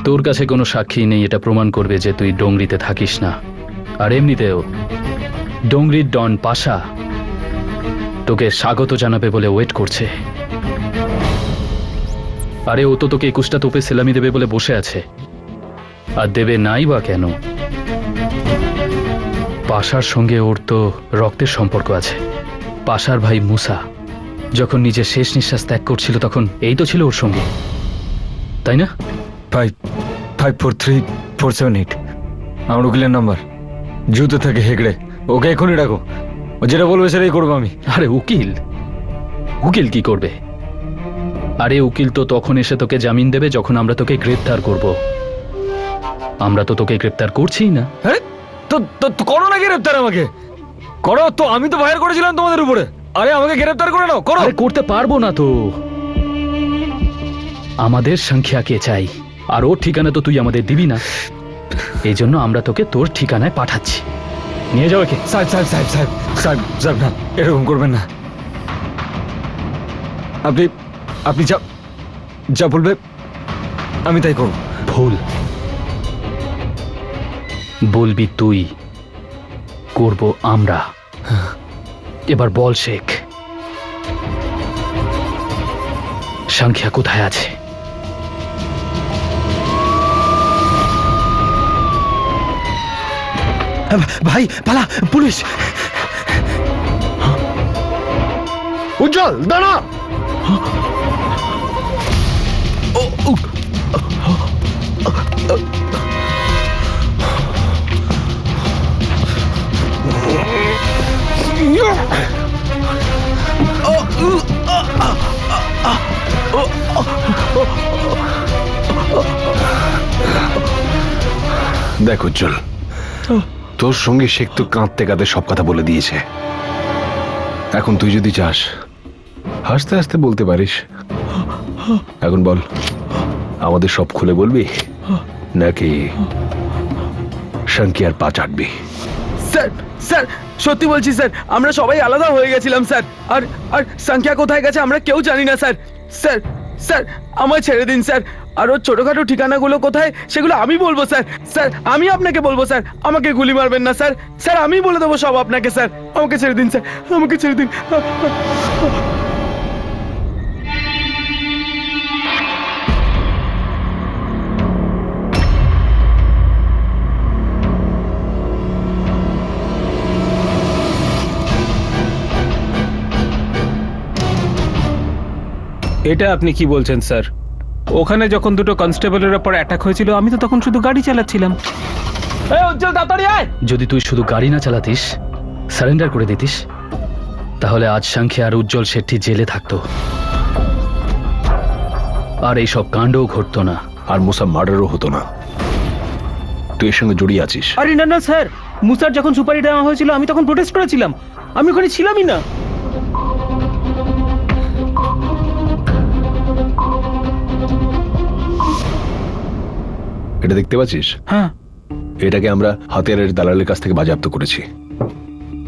তোর কাছে কোনো সাক্ষী নেই এটা প্রমাণ করবে যে তুই ডোংরিতে থাকিস না। আর এমনিতেও ডোংরির ডন পাশা তোকে স্বাগত জানাবে বলে ওয়েট করছে। আরে ও তো তোকে 21টা তোপে সেলামি দেবে বলে বসে আছে, আর দেবে নাই বা কেন? পাশার সঙ্গে ওর তো রক্তের সম্পর্ক আছে। পাশার ভাই মুসা যখন নিজের শেষ নিঃশ্বাস ত্যাগ করছিল তখন এই তো ছিল ওর সঙ্গে, তাই না? 543-478 আমার উকিলের নাম্বার। জুতো থেকে হেগড়ে, ওকে এখনই ডাকো, ও যেটা বলবে সেটাই করবো আমি। আরে উকিল, উকিল কি করবে? আরে উকিল তো তখন এসে তোকে জামিন দেবে যখন আমরা তোকে গ্রেপ্তার করব। আমরা তো তোকে গ্রেপ্তার করছিই না। আরে তো করো না গ্রেপ্তার, আমাকে করো তো, আমি তো ফায়ার করেছিলাম তোমাদের উপরে। আরে আমাকে গ্রেপ্তার করে নাও, করো। আরে করতে পারবো না তো, আমাদের সংখ্যাকে চাই, আর ওর ঠিকানা তো তুই আমাদের দিবি না। এই জন্য আমরা তোকে তোর ঠিকানায় পাঠাচ্ছি, নিয়ে যাও একে। সাহেব সাহেব সাহেব সাহেব সাহেব সাহেব না, এরকম করবেন না। আপনি আপনি যা যা বলবে আমি তাই করব। ভুল বলবি তুই, করব আমরা। এবার বল শেখ, সংখ্যা কোথায় আছে? ভাই পালা, পুলিশ! উজ্জ্বল দাঁড়া! দেখ উজ্জ্বল, তোর সঙ্গে শেখ তো কাঁদতে কাঁদতে সব কথা বলে দিয়েছে। এখন তুই যদি চাস হাসতে হাসতে বলতে পারিস। এখন বল, আমাদের সব খুলে বলবি নাকি সংখ্যার পা চাটবি? স্যার স্যার সত্যি বলছি স্যার, আমরা সবাই আলাদা হয়ে গেছিলাম স্যার। আর আর সংখ্যা কোথায় গেছে আমরা কেউ জানি না স্যার। স্যার স্যার আমায় ছেড়ে দিন স্যার। আর ওর ছোটখাটো ঠিকানাগুলো কোথায় সেগুলো আমি বলবো স্যার। স্যার আমি আপনাকে বলবো স্যার, আমাকে গুলি মারবেন না স্যার। স্যার আমি বলে দেবো সব আপনাকে স্যার। আমাকে ছেড়ে দিন স্যার, আমাকে ছেড়ে দিন। এটা আপনি কি বলছেন স্যার? ওখানে যখন দুটো কনস্টেবলের উপর অ্যাটাক হয়েছিল আমি তো তখন শুধু গাড়ি চালাচ্ছিলাম। যদি তুই শুধু গাড়ি না চালাতিস, সারেন্ডার করে দিতিস, তাহলে আজ সংখ্যা আর উজ্জ্বল শেট্টি জেলে থাকতো, আর এইসব কাণ্ডও ঘটতো না, আর মুসা মার্ডারও হতো না। তুই এর সঙ্গে জড়িয়ে আছিস। আরে না না স্যার, মুসার যখন সুপারি দেওয়া হয়েছিল আমি তখন প্রোটেস্ট করেছিলাম, আমি ওখানে ছিলামই না। এটা দেখতে পাচ্ছিস? হ্যাঁ। এটাকে আমরা হাতিয়ারের দালালের কাছ থেকে বাজেয়াপ্ত করেছি।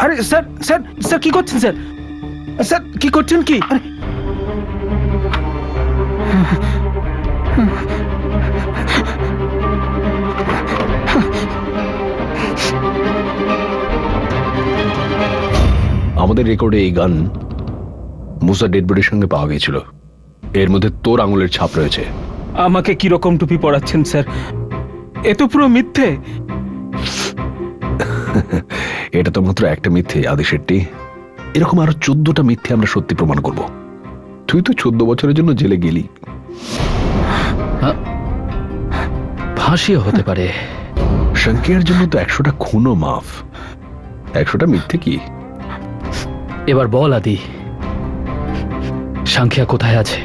আরে স্যার স্যার স্যার কি করছেন স্যার? স্যার কি করছেন কি? আমাদের রেকর্ডে এই গান মুসা ডেড বডির সঙ্গে পাওয়া গিয়েছিল। এর মধ্যে তোর আঙুলের ছাপ রয়েছে, আমাকে কিরকম টুপি পরাচ্ছেন স্যার? এ তো পুরো মিথ্যে। এটা তো মাত্র একটা মিথ্যে আদি শেট্টি। এরকম আরো 14টা মিথ্যে আমরা সত্যি প্রমাণ করব। তুই তো 14 বছরের জন্য জেলে গেলি। ফাঁসিও হতে পারে। সংখ্যার জন্য তো 100টা খুনও মাফ, 100টা মিথ্যে কি? এবার বল আদি, সংখ্যা কোথায় আছে?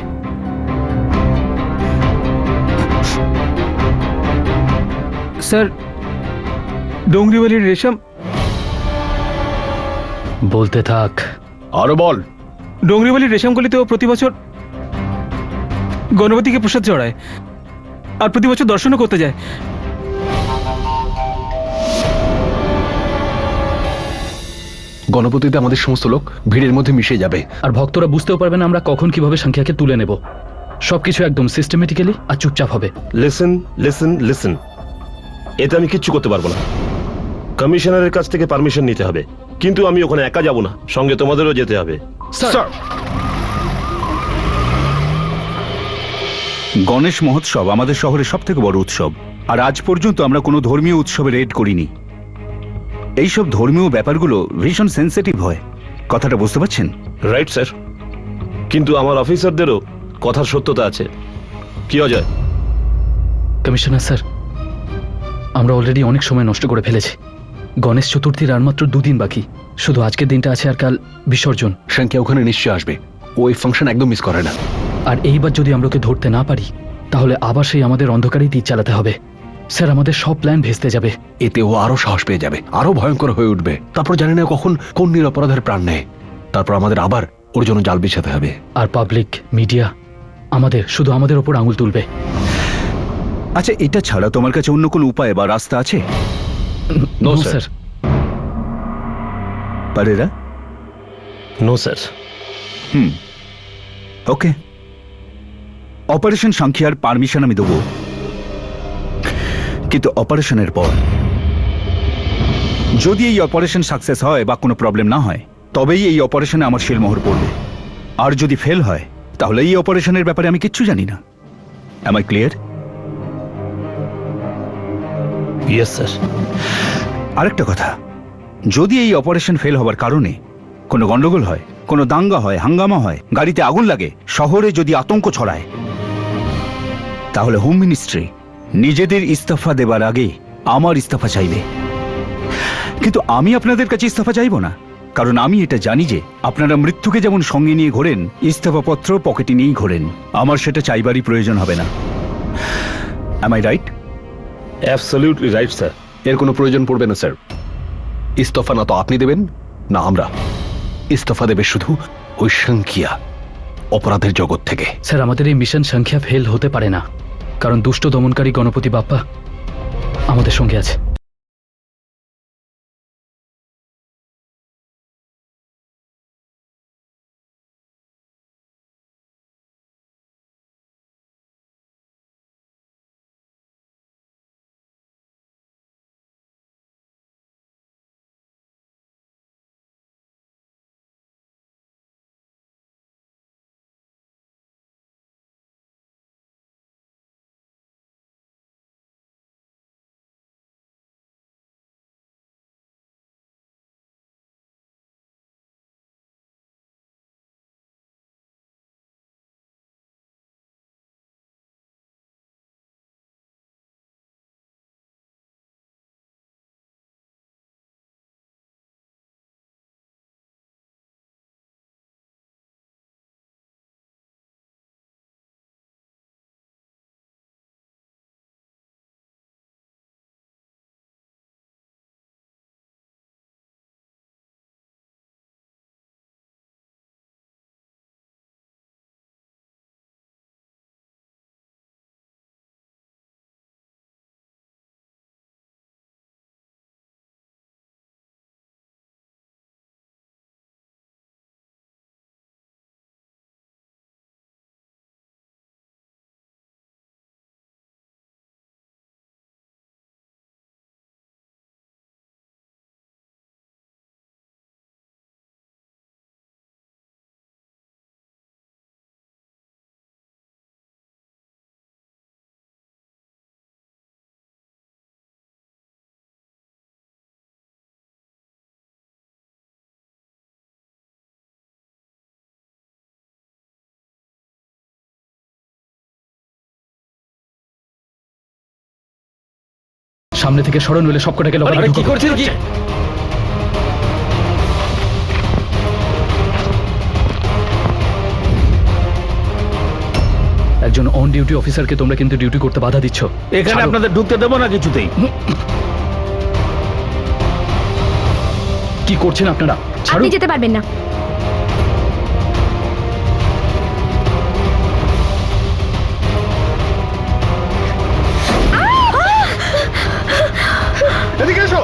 স্যার, ডোংরিওয়ালির রেশম। বলতে থাক। আরো বল। ডোংরিওয়ালির রেশমগুলিতেও প্রতি বছর গণপতিকে প্রসাদ চড়ায় আর প্রতি বছর দর্শনও করতে যায়। গণপতিতে আমাদের সমস্ত লোক ভিড়ের মধ্যে মিশে যাবে। আর ভক্তরা বুঝতেও পারবে না আমরা কখন কিভাবে সংখ্যাকে তুলে নেব। সবকিছু একদম সিস্টেমেটিক্যালি আর চুপচাপ হবে। লিসেন লিসেন লিসেন, এতে আমি কিচ্ছু করতে পারবো না। কমিশনারের কাছ থেকে পারমিশন নিতে হবে, কিন্তু আমি ওখানে একা যাব না, সঙ্গে তোমাদেরও যেতে হবে। স্যার, গণেশ মহোৎসব আমাদের শহরের সব থেকে বড় উৎসব, আর আজ পর্যন্ত আমরা কোনো ধর্মীয় উৎসবে রেড করিনি। এইসব ধর্মীয় ব্যাপারগুলো ভীষণ সেন্সিটিভ হয়, কথাটা বুঝতে পারছেন? রাইট স্যার, কিন্তু আমার অফিসারদেরও কথার সত্যতা আছে। কি অজয়? কমিশনার স্যার, আমরা অলরেডি অনেক সময় নষ্ট করে ফেলেছি। গণেশ চতুর্থীর আর মাত্র 2 দিন বাকি। শুধু আজকের দিনটা আছে আর কাল বিসর্জন। সংখ্যা ওখানে নিশ্চয় আসবে, ওই ফাংশন একদম মিস করে না। আর এইবার যদি আমরা ওকে ধরতে না পারি, তাহলে আবার সেই আমাদের অন্ধকারেই তীর চালাতে হবে। স্যার, আমাদের সব প্ল্যান ভেস্তে যাবে। এতে ও আরো সাহস পেয়ে যাবে, আরো ভয়ঙ্কর হয়ে উঠবে। তারপর জানি না কখন কোন নিরপরাধের প্রাণ নেয়। তারপর আমাদের আবার ওর জন্য জাল বিছাতে হবে। আর পাবলিক মিডিয়া শুধু আমাদের ওপর আঙুল তুলবে। আচ্ছা, এটা ছাড়া তোমার কাছে অন্য কোনো উপায় বা রাস্তা আছে? No sir. পারেরা? No sir. ওকে, অপারেশন সংখ্যার পারমিশন আমি দেবো, কিন্তু অপারেশনের পর যদি এই অপারেশন সাকসেস হয় বা কোনো প্রবলেম না হয়, তবেই এই অপারেশনে আমার শিলমোহর পড়বে। আর যদি ফেল হয়, তাহলে এই অপারেশনের ব্যাপারে আমি কিচ্ছু জানি না। Am I clear? Yes sir. আরেকটা কথা, যদি এই অপারেশন ফেল হওয়ার কারণে কোনো গন্ডগোল হয়, কোনো দাঙ্গা হয়, হাঙ্গামা হয়, গাড়িতে আগুন লাগে, শহরে যদি আতঙ্ক ছড়ায়, তাহলে হোম মিনিস্ট্রি নিজেদের ইস্তফা দেবার আগে আমার ইস্তফা চাইবে। কিন্তু আমি আপনাদের কাছে ইস্তফা চাইব না, কারণ আমি এটা জানি যে আপনারা মৃত্যুকে যেমন সঙ্গে নিয়ে ঘোরেন, ইস্তফাপত্র পকেটে নিয়েই ঘোরেন। আমার সেটা চাইবারই প্রয়োজন হবে না। Am I right? Absolutely right sir. এর কোনো প্রয়োজন পড়বে না স্যার। ইস্তফা না তো আপনি দেবেন না আমরা, ইস্তফা দেবে শুধু ওই সংখ্যা অপরাধের জগৎ থেকে। স্যার, আমাদের এই মিশন সংখ্যা ফেল হতে পারে না, কারণ দুষ্ট দমনকারী গণপতি বাপ্পা আমাদের সঙ্গে আছে। সামনে থেকে সরণ হলে সবকটাকে লকারে কি করছিস কি? একজন অন ডিউটি অফিসারকে তোমরা কিন্তু ডিউটি করতে বাধা দিচ্ছ। এখানে ছাড়ো। আপনাদের ঢুকতে দেবো না কিছুতেই। কি করছেন আপনারা? ছাড়ো। আপনি যেতে পারবেন না। এদিকে এসো।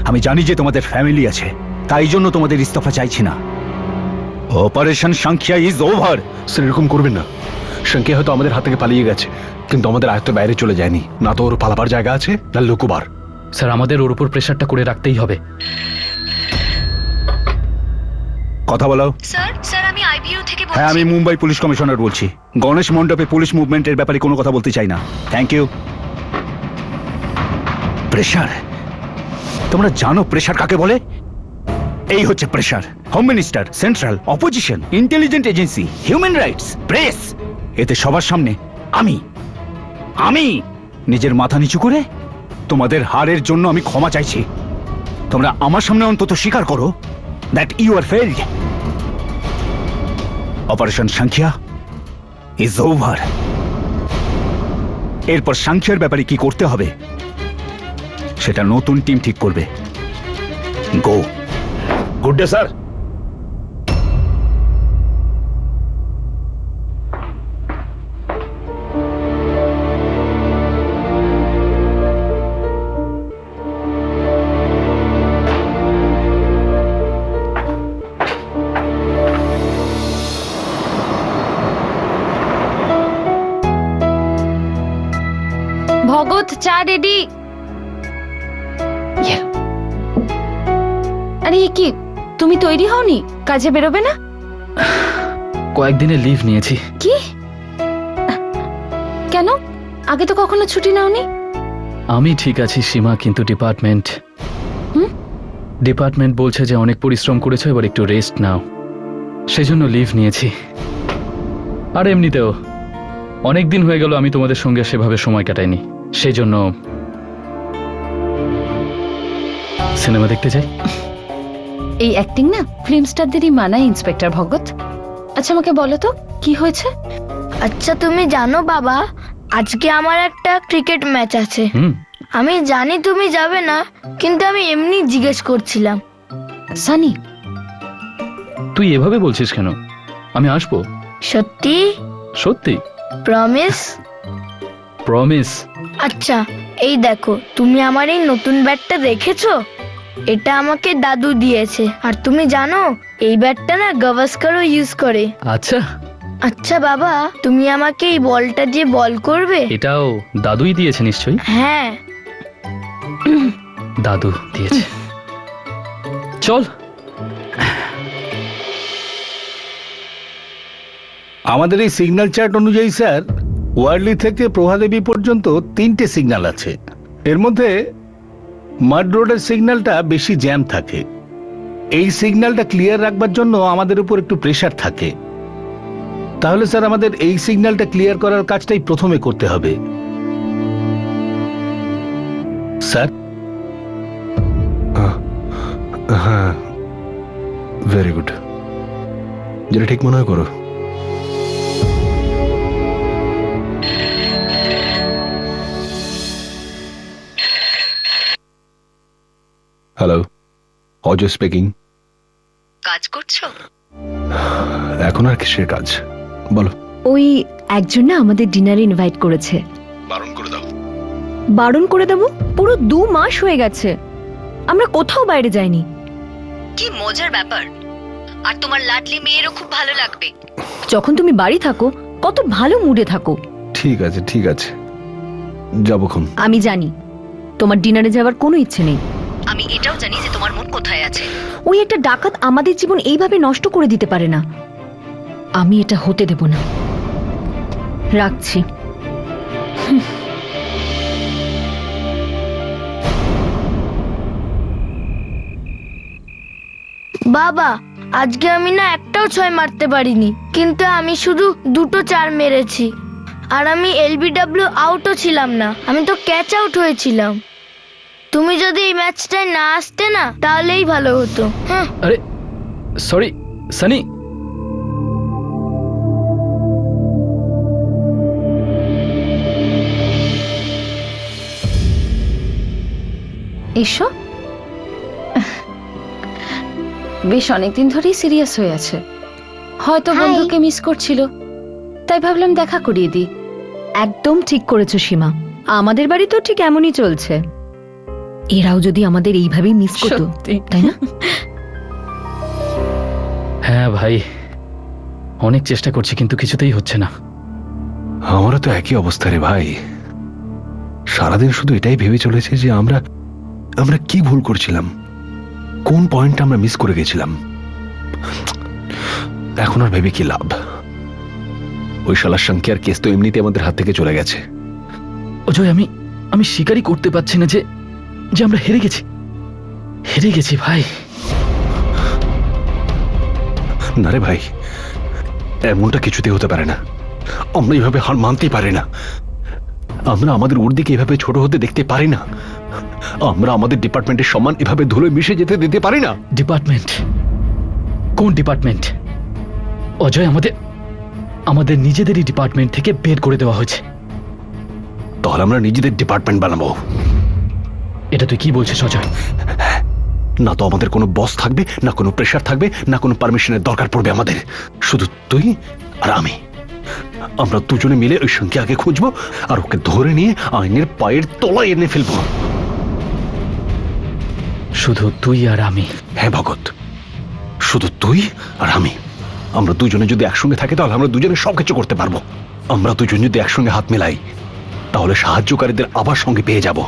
আমি জানি যে তোমাদের ফ্যামিলি আছে, তাই জন্য তোমাদের ইস্তফা চাইছি না। অপারেশন সংখ্যা ইজ ওভার। স্যার এরকম করবেন না। সংখ্যা হয়তো আমাদের হাত থেকে পালিয়ে গেছে, কিন্তু আমাদের আয়ত্তের বাইরে চলে যায়নি। না তো ওর পালাবার জায়গা আছে, না লুকুবার। স্যার আমাদের ওর উপর প্রেশারটা করে রাখতেই হবে। কথা বলো। স্যার আমি আইবিইউ থেকে হ্যাঁ, আমি মুম্বাই পুলিশ কমিশনার বলছি। গণেশ মণ্ডপে পুলিশ মুভমেন্টের ব্যাপারে কোনো কথা বলতে চাই না। Thank you. প্রেশার? তোমরা জানো প্রেশার কাকে বলে? এই হচ্ছে pressure. Home minister, central, opposition, intelligent agency, human rights, press, এতে সবার সামনে আমি নিজের মাথা নিচু করে তোমাদের হারের জন্য আমি ক্ষমা চাইছি। তোমরা আমার সামনে অন্তত স্বীকার করো that you are failed. Operation সংখ্যা ইজ ওভার। এরপর সংখ্যার ব্যাপারে কি করতে হবে সেটা নতুন টিম ঠিক করবে। Go. Good day sir. Bhagat, চা রেডি। আরে কি তুমি তৈরি হওনি? কাজে বেরোবে না? কয়েকদিনের লিভ নিয়েছি। কি? কেন? আগে তো কখনো ছুটি নাওনি। আমি ঠিক আছি সীমা, কিন্তু ডিপার্টমেন্ট বলছে যে অনেক পরিশ্রম করেছো, এবার একটু রেস্ট নাও। সেজন্য লিভ নিয়েছি। আর এমনিতেও অনেক দিন হয়ে গেল আমি তোমাদের সঙ্গে সেভাবে সময় কাটাইনি, সেই জন্য সিনেমা দেখতে যাই। এই অ্যাক্টিং না ফিল্ম স্টারদেরই মানায় ইন্সপেক্টর ভগৎ। আচ্ছা আমাকে বলো তো কি হয়েছে? আচ্ছা তুমি জানো বাবা, আজকে আমার একটা ক্রিকেট ম্যাচ আছে। আমি জানি তুমি যাবে না, কিন্তু আমি এমনি জিজ্ঞেস করছিলাম। সানি, তুই এভাবে বলছিস কেন? আমি আসবো। সত্যি? সত্যি? প্রমিস? প্রমিস? আচ্ছা, এই দেখো, তুমি আমার এই নতুন ব্যাটটা দেখেছো? এটা আমাকে দাদু দিয়েছে। আর তুমি জানো এই ব্যাটটা না গাভাস্কারও ইউজ করে। আচ্ছা। আচ্ছা বাবা, তুমি আমাকে এই বলটা দিয়ে বল করবে? এটাও দাদুই দিয়েছে নিশ্চয়ই? হ্যাঁ। দাদু দিয়েছে। চল। আমাদের এই সিগন্যাল চার্ট অনুযায়ী স্যার, ওয়ার্লি থেকে প্রভাদেবী পর্যন্ত 3টে সিগন্যাল আছে। এর মধ্যে মাড রোডের সিগন্যালটা বেশি জ্যাম থাকে। এই সিগন্যালটা ক্লিয়ার রাখবার জন্য আমাদের উপর একটু প্রেশার থাকে। তাহলে স্যার আমাদের এই সিগন্যালটা ক্লিয়ার করার কাজটাই প্রথমে করতে হবে। স্যার? হ্যাঁ, ভেরি গুড, যেটা ঠিক মনে হয় করো। Hello, Ajay speaking. কাজ করছো? এখন আর কিসের কাজ বলো? ওই একজন না আমাদের ডিনারে ইনভাইট করেছে। বারণ করে দাও। বারণ করে দেবো? পুরো 2 মাস হয়ে গেছে আমরা কোথাও বাইরে যাইনি। কি মজার ব্যাপার। আর তোমার লাডলি মেয়েরও খুব ভালো লাগবে। যখন তুমি বাড়ি থাকো কত ভালো মুডে থাকো। ঠিক আছে ঠিক আছে, যাবক্ষণ। আমি জানি তোমার ডিনারে যাওয়ার কোনো ইচ্ছে নেই। আমি এটাও জানি যে তোমার মন কোথায় আছে। ওই একটা ডাকাত আমাদের জীবন এইভাবে নষ্ট করে দিতে পারে না। আমি এটা হতে দেব না। রাখছি। বাবা, আজকে আমি না একটাও 6 মারতে পারিনি, কিন্তু আমি শুধু 2টো 4 মেরেছি। আর আমি এলবিডব্লিউ আউটও ছিলাম না, আমি তো ক্যাচ আউট হয়েছিলাম। তুমি যদি এই ম্যাচটায় না আসতে না, তাহলেই ভালো হতো। হ্যাঁ। আরে সরি সানি। এসো। বেশ অনেকদিন ধরেই সিরিয়াস হয়ে আছে, হয়তো বন্ধুকে মিস করছিল, তাই ভাবলাম দেখা করিয়ে দিই। একদম ঠিক করেছো সীমা, আমাদের বাড়ি তো ঠিক এমনই চলছে। এরাও যদি আমাদের এইভাবেই মিস করতো, তাই না? হ্যাঁ ভাই, অনেক চেষ্টা করছি কিন্তু কিছুতেই হচ্ছে না। আমারও তো একই অবস্থা রে ভাই। সারাদিন শুধু এটাই ভেবে চলেছে যে আমরা কি ভুল করছিলাম, কোন পয়েন্টটা আমরা মিস করে গেছিলাম। এখন আর ভেবে কি লাভ? ওই শালা সংখ্যার কেস তো এমনিতে আমাদের হাত থেকে চলে গেছে। অজয়, আমি স্বীকারই করতে পারছি না যে আমরা হেরে গেছি ভাই। না রে ভাই, এমনটা কিছুতে হতে পারে না। আমরা এইভাবে হার মানতেই পারি না। আমরা আমাদের উর্দিকে এভাবে ছোট হতে দেখতে পারি না। আমরা আমাদের ডিপার্টমেন্টের সম্মান এভাবে ধুলোয় মিশে যেতে দিতে পারি না। ডিপার্টমেন্ট? কোন ডিপার্টমেন্ট? অজয়, আমাদের নিজেদেরই ডিপার্টমেন্ট থেকে বের করে দেওয়া হয়েছে। তাহলে আমরা নিজেদের ডিপার্টমেন্ট বানাবো। এটা তুই কি বলছিস অজয়? না তো আমাদের কোনো বস থাকবে, না কোনো প্রেশার থাকবে, না কোনো পারমিশনের দরকার পড়বে আমাদের। শুধু তুই আর আমি, আমরা দুজনে মিলে ওই সংখ্যাকে খুঁজবো আর ওকে ধরে নিয়ে আইনের পায়ের তলায় এনে ফেলবো। শুধু তুই আর আমি? হ্যাঁ ভগৎ, শুধু তুই আর আমি। আমরা দুজনে যদি একসঙ্গে থাকি তাহলে আমরা দুজনে সবকিছু করতে পারবো। আমরা দুজন যদি একসঙ্গে হাত মেলাই তাহলে সাহায্যকারীদের আবার সঙ্গে পেয়ে যাব।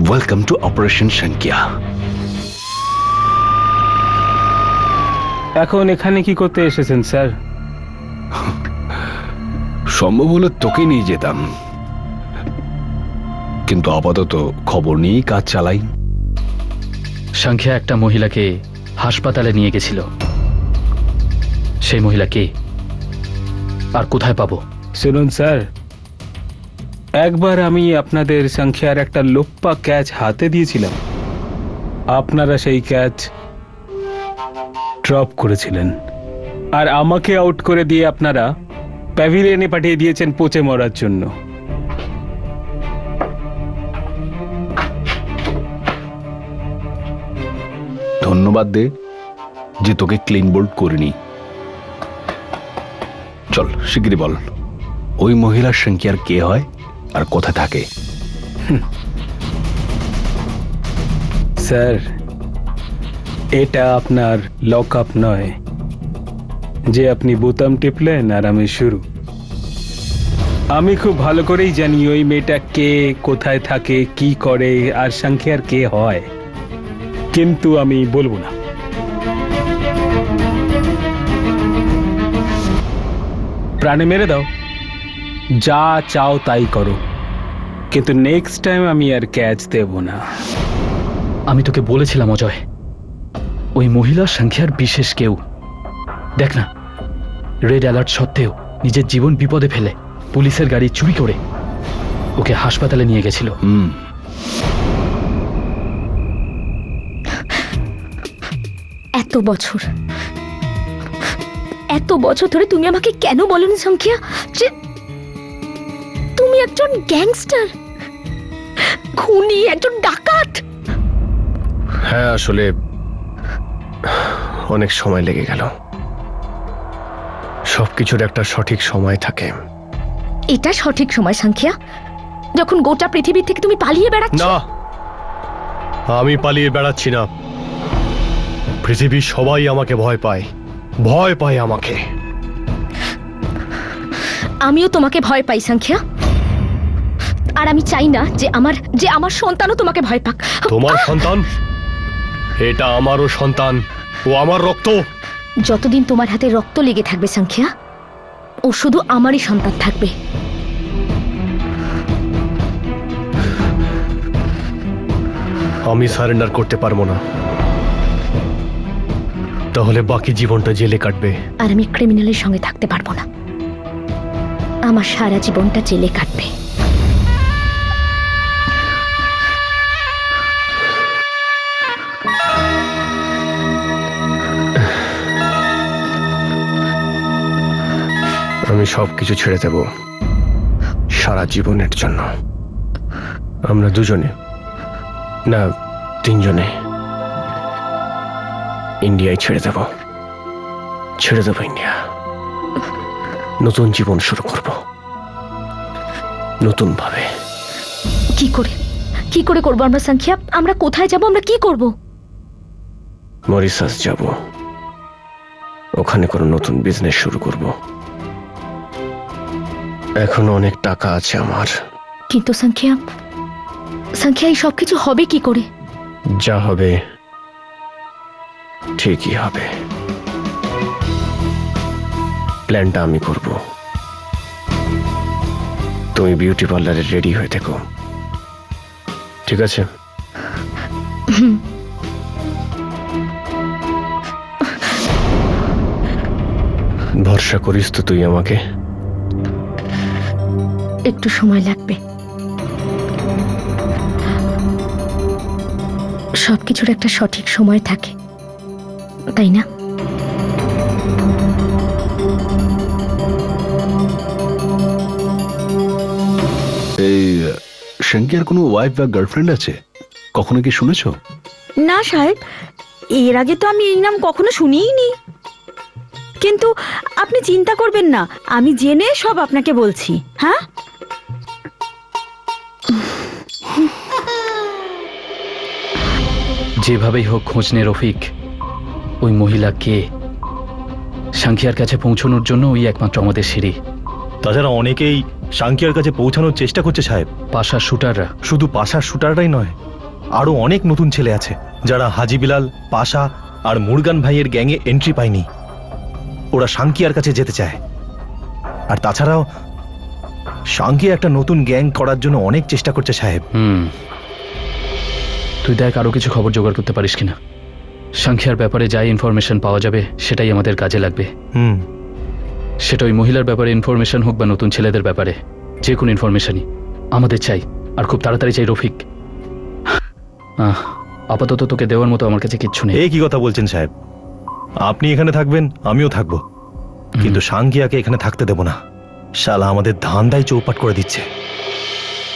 ওয়েলকাম টু অপারেশন সংখ্যা। এখন এখানে কি করতে এসেছেন স্যার? সম্ভব হলে তোকে নিয়ে যেতাম, কিন্তু আপাতত খবর নিয়েই কাজ চালাই। সংখ্যা একটা মহিলাকে হাসপাতালে নিয়ে গেছিল। সেই মহিলা কে আর কোথায় পাবো? শুনুন স্যার, একবার আমি আপনাদের সংখ্যার একটা লোপ্পা ক্যাচ হাতে দিয়েছিলাম। আপনারা সেই ক্যাচ ড্রপ করেছিলেন আর আমাকে আউট করে দিয়ে আপনারা প্যাভিলিয়নে পাঠিয়ে দিয়েছেন পচে মরার জন্য। ধন্যবাদ দে যে তোকে ক্লিন বোল্ড করিনি। চল শিগগিরই বল, ওই মহিলার সংখ্যার কে হয় আর কোথায় থাকে? স্যার, এটা আপনার লক আপ নয় যে আপনি বোতাম টিপলেন আর আমি শুরু। আমি খুব ভালো করেই জানি ওই মেয়েটা কে, কোথায় থাকে, কি করে আর সংখ্যার কে হয়, কিন্তু আমি বলবো না। প্রাণে মেরে দাও, যা চাও তাই করো, কিন্তু নেক্সট টাইম আমি আর ক্যাচ দেব না। আমি তোকে বলেছিলাম অজয়, ওই মহিলার সংখ্যার বিশেষ কেউ। দেখ না, রেড অ্যালার্ট সত্ত্বেও নিজের জীবন বিপদে ফেলে পুলিশের গাড়ি চুরি করে ওকে হাসপাতালে নিয়ে গেছিল। এত বছর ধরে তুমি আমাকে কেন বলনি সংখ্যা যে তুমি একজন গ্যাংস্টার, খুনি, একজন ডাকাত? হ্যাঁ, আসলে অনেক সময় লেগে গেল। সবকিছুর একটা সঠিক সময় থাকে। এটা সঠিক সময় সংখ্যা, যখন গোটা পৃথিবী থেকে তুমি পালিয়ে বেড়াচ্ছ। না, আমি পালিয়ে বেড়াচ্ছি না। পৃথিবীর সবাই আমাকে ভয় পায়, ভয় পায় আমাকে। আমিও তোমাকে ভয় পাই সংখ্যা, আর আমি চাই না যে আমার সন্তানও তোমাকে ভয় পাক। তোমার সন্তান? এটা আমারও সন্তান, ও আমার রক্ত। যতদিন তোমার হাতে রক্ত লেগে থাকবে সংখ্যা, ও শুধু আমারই সন্তান থাকবে। আমি সারেন্ডার করতে পারবো না, তাহলে বাকি জীবনটা জেলে কাটবে। আর আমি ক্রিমিনালের সঙ্গে থাকতে পারবো না, আমার সারা জীবনটা জেলে কাটবে। আমি সবকিছু ছেড়ে দেব সারা জীবনের জন্য। আমরা দুজনে না, তিনজনে ইন্ডিয়ায় ছেড়ে দেব ইন্ডিয়া। নতুন জীবন শুরু করব, নতুন ভাবে। কি করে করবো আমরা সংখ্যা? আমরা কোথায় যাব? আমরা কি করব? মরিশাস যাব, ওখানে কোনো নতুন বিজনেস শুরু করব। এখন অনেক টাকা আছে আমার। কিন্তু সংখ্যা এই সবকিছু হবে কি করে? যা হবে ঠিকই হবে। প্ল্যানটা আমি করব। তুমি বিউটি পার্লারে রেডি হয়ে থেকো, ঠিক আছে? ভরসা করিস তো তুই আমাকে? একটু সময় লাগবে, সবকিছুর একটা সঠিক সময় থাকে, তাই না? এই শঙ্কিয়ার কোনো ওয়াইফ বা গার্লফ্রেন্ড আছে? কখনো কি শুনেছো? না সাহেব, এর আগে তো আমি এই নাম কখনো শুনিইনি। কিন্তু আপনি চিন্তা করবেন না, আমি জেনে সব আপনাকে বলছি। হ্যাঁ, যেভাবেই হোক খোঁজ নে রফিক, ওই মহিলা কে। সাংখিয়ার কাছে পৌঁছানোর জন্য ওই একমাত্র আমাদের সিঁড়ি। তাছাড়া অনেকেই সাংকিয়ার কাছে পৌঁছানোর চেষ্টা করছে সাহেব। পাশার শুটাররা। শুধু পাশার শুটাররাই নয়, আরো অনেক নতুন ছেলে আছে যারা হাজি বিলাল, পাশা আর মুরগান ভাইয়ের গ্যাংয়ে এন্ট্রি পায়নি। ওরা সাংকিয়ার কাছে যেতে চায়। আর তাছাড়াও সাংকিয়া একটা নতুন গ্যাং করার জন্য অনেক চেষ্টা করছে সাহেব। তুই দেখ আরো কিছু খবর জোগাড় করতে পারিস কিনা। সাংখিয়ার ব্যাপারে যাই ইনফরমেশন পাওয়া যাবে সেটাই আমাদের কাজে লাগবে। সেটা ওই মহিলার ব্যাপারে ইনফরমেশন হোক বা নতুন ছেলেদের ব্যাপারে, যে কোনো ইনফরমেশনই আমাদের চাই, আর খুব তাড়াতাড়ি চাই রফিক। আপাতত তোকে দেওয়ার মতো আমার কাছে কিচ্ছু নেই। এই কি কথা বলছেন সাহেব? আপনি এখানে থাকবেন, আমিও থাকবো, কিন্তু সাংকিয়াকে এখানে থাকতে দেব না। শালা আমাদের ধান্দায় চৌপাট করে দিচ্ছে।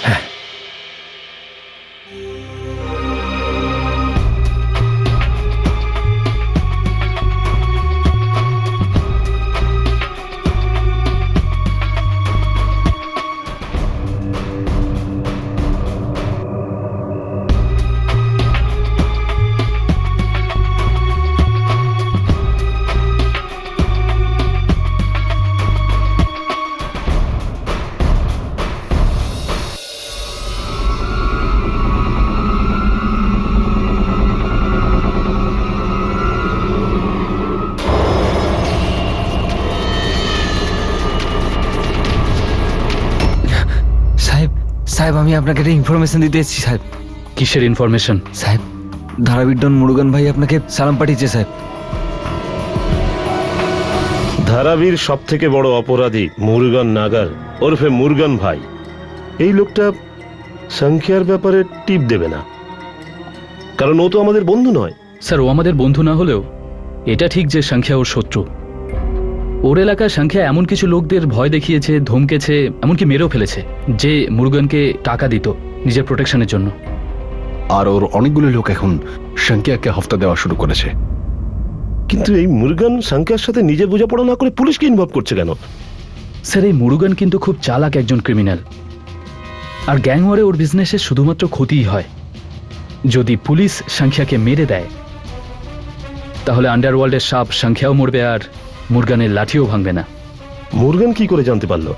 হ্যাঁ, আমি আপনাকে একটা ইনফরমেশন দিতে এসেছি সাহেব। কিসের ইনফরমেশন? সাহেব, ধারাবির ডন মুরুগান ভাই আপনাকে সালাম পাঠিয়েছে সাহেব। ধারাবীর সব থেকে বড় অপরাধী মুরগান নাগার ওরফে মুরগান ভাই, এই লোকটা সংখ্যার ব্যাপারে টিপ দেবে না, কারণ ও তো আমাদের বন্ধু নয়। স্যার, ও আমাদের বন্ধু না হলেও এটা ঠিক যে সংখ্যা ওর শত্রু। ওর এলাকার সংখ্যা এমন কিছু লোকদের ভয় দেখিয়েছে, ধমকেছে, এমনকি মেরেও ফেলেছে, যে মুরগানকে টাকা দিত নিজের প্রোটেকশনের জন্য। আর ওর অনেকগুলো লোক এখন সংখ্যাকে হফতা দেওয়া শুরু করেছে। কিন্তু এই মুরগান সংখ্যার সাথে নিজে বোঝাপড়া না করে পুলিশকে ইনভলভ করছে কেন? স্যার, এই মুরুগান কিন্তু খুব চালাক একজন ক্রিমিনাল, আর গ্যাংওয়ারে ওর বিজনেসে শুধুমাত্র ক্ষতিই হয়। যদি পুলিশ সংখ্যাকে মেরে দেয় তাহলে আন্ডারওয়ার্ল্ডের সাপ সংখ্যাও মরবে আর মুরগানের লাঠিও ভাঙবে না। মুরগান কি করে জানতে পারলো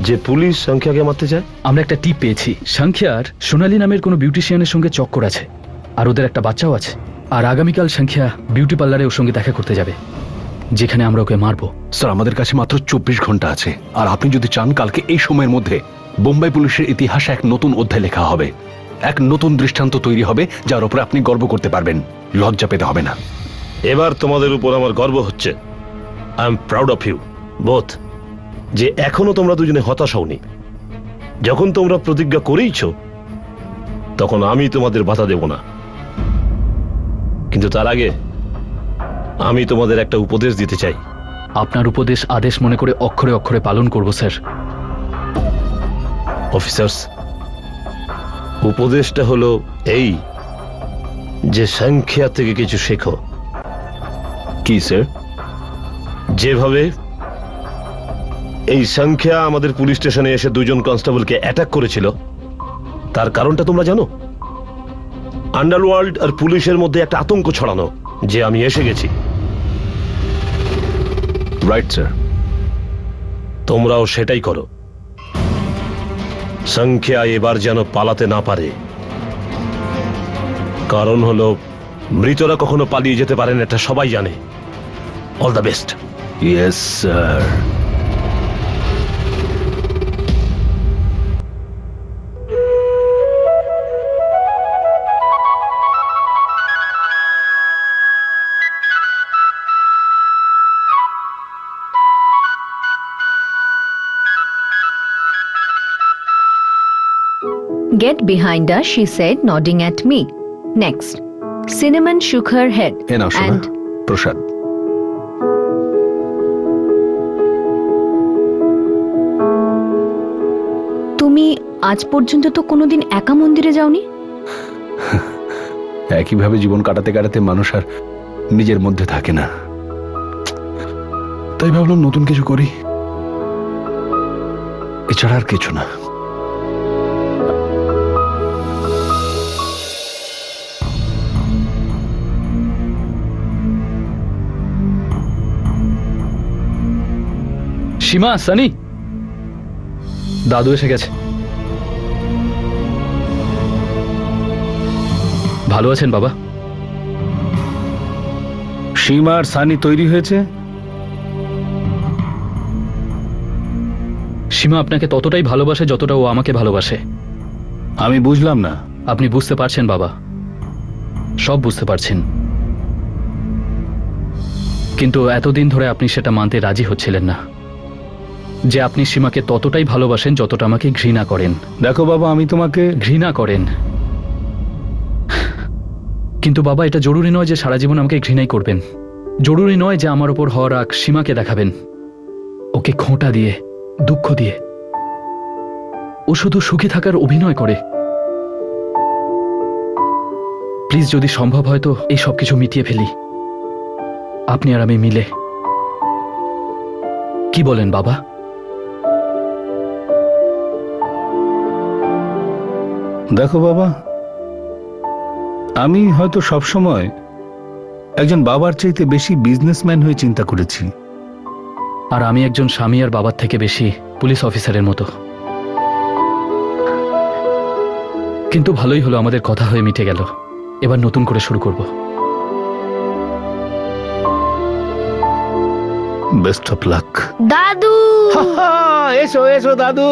যে পুলিশ সংখ্যাকে মারতে চায়? আমরা একটা টিপ পেয়েছি, সংখ্যার সোনালী নামের কোনো বিউটিশিয়ানের সঙ্গে চক্কর আছে, আর ওদের একটা বাচ্চাও আছে। আর আগামীকাল সংখ্যা বিউটি পার্লারে ওর সঙ্গে দেখা করতে যাবে, যেখানে আমরা ওকে মারবো। স্যার, আমাদের কাছে মাত্র 24 ঘন্টা আছে, আর আপনি যদি চান কালকে এই সময়ের মধ্যে বোম্বাই পুলিশের ইতিহাসে এক নতুন অধ্যায় লেখা হবে, এক নতুন দৃষ্টান্ত তৈরি হবে যার উপরে আপনি গর্ব করতে পারবেন, লজ্জা পেতে হবে না। এবার তোমাদের উপর আমার গর্ব হচ্ছে। I am proud of you both, যে এখনো তোমরা দুজনে হতাশ হওনি। যখন তোমরা প্রতিজ্ঞা করেইছ তখন আমি তোমাদের বাধা দেব না, কিন্তু তার আগে আমি তোমাদের একটা উপদেশ দিতে চাই। আপনার উপদেশ আদেশ মনে করে অক্ষরে অক্ষরে পালন করব স্যার। অফিসার্স, উপদেশটা হলো এই যে সংখ্যা থেকে কিছু শেখো। কি স্যার? যেভাবে এই সংখ্যা আমাদের পুলিশ স্টেশনে এসে দুজন কনস্টেবলকে অ্যাটাক করেছিল, তার কারণটা তোমরা জানো? আন্ডারওয়ার্ল্ড আর পুলিশের মধ্যে একটা আতঙ্ক ছড়ানো যে আমি এসে গেছি। Right sir. তোমরাও সেটাই করো। সংখ্যা এবার যেন পালাতে না পারে, কারণ হলো মৃতরা কখনো পালিয়ে যেতে পারেন, এটা সবাই জানে। All the best. Yes sir. Get behind her, she said, nodding at me. Next, Cinnamon shook her head এ নাও সোনা, and প্রসাদ। তুমি আজ পর্যন্ত তো কোনোদিন একা মন্দিরে যাওনি। একইভাবে জীবন কাটাতে কাটাতে মানুষ আর নিজের মধ্যে থাকে না, তাই ভাবলাম নতুন কিছু করি, এছাড়া আর কিছু না। সীমা, সানি, দাদু এসে গেছে। ভালো আছেন বাবা? সীমা আর সানি তৈরি হয়েছে। সীমা আপনাকে ততটাই ভালোবাসে যতটা ও আমাকে ভালোবাসে। আমি বুঝলাম না। আপনি বুঝতে পারছেন বাবা, সব বুঝতে পারছেন, কিন্তু এতদিন ধরে আপনি সেটা মানতে রাজি হচ্ছিলেন না যে আপনি সীমাকে ততটাই ভালোবাসেন যতটা আমাকে ঘৃণা করেন। দেখো বাবা, আমি তোমাকে ঘৃণা করেন, কিন্তু বাবা এটা জরুরি নয় যে সারা জীবন আমাকে ঘৃণাই করবেন। জরুরি নয় যে আমার ওপর হওয়া রাগ সীমাকে দেখাবেন, ওকে খোঁটা দিয়ে, দুঃখ দিয়ে। ও শুধু সুখী থাকার অভিনয় করে। প্লিজ, যদি সম্ভব হয় তো এই সব কিছু মিটিয়ে ফেলি, আপনি আর আমি মিলে। কি বলেন বাবা? দেখো বাবা, আমি হয়তো সবসময় একজন বাবার চাইতে বেশি বিজনেসম্যান হয়ে চিন্তা করেছি, আর আমি একজন স্বামী আর বাবার থেকে বেশি পুলিশ অফিসারের মতো। কিন্তু ভালোই হলো, আমাদের কথা হয়ে মিটে গেল। এবার নতুন করে শুরু করব। Best of luck. দাদু! এসো এসো দাদু,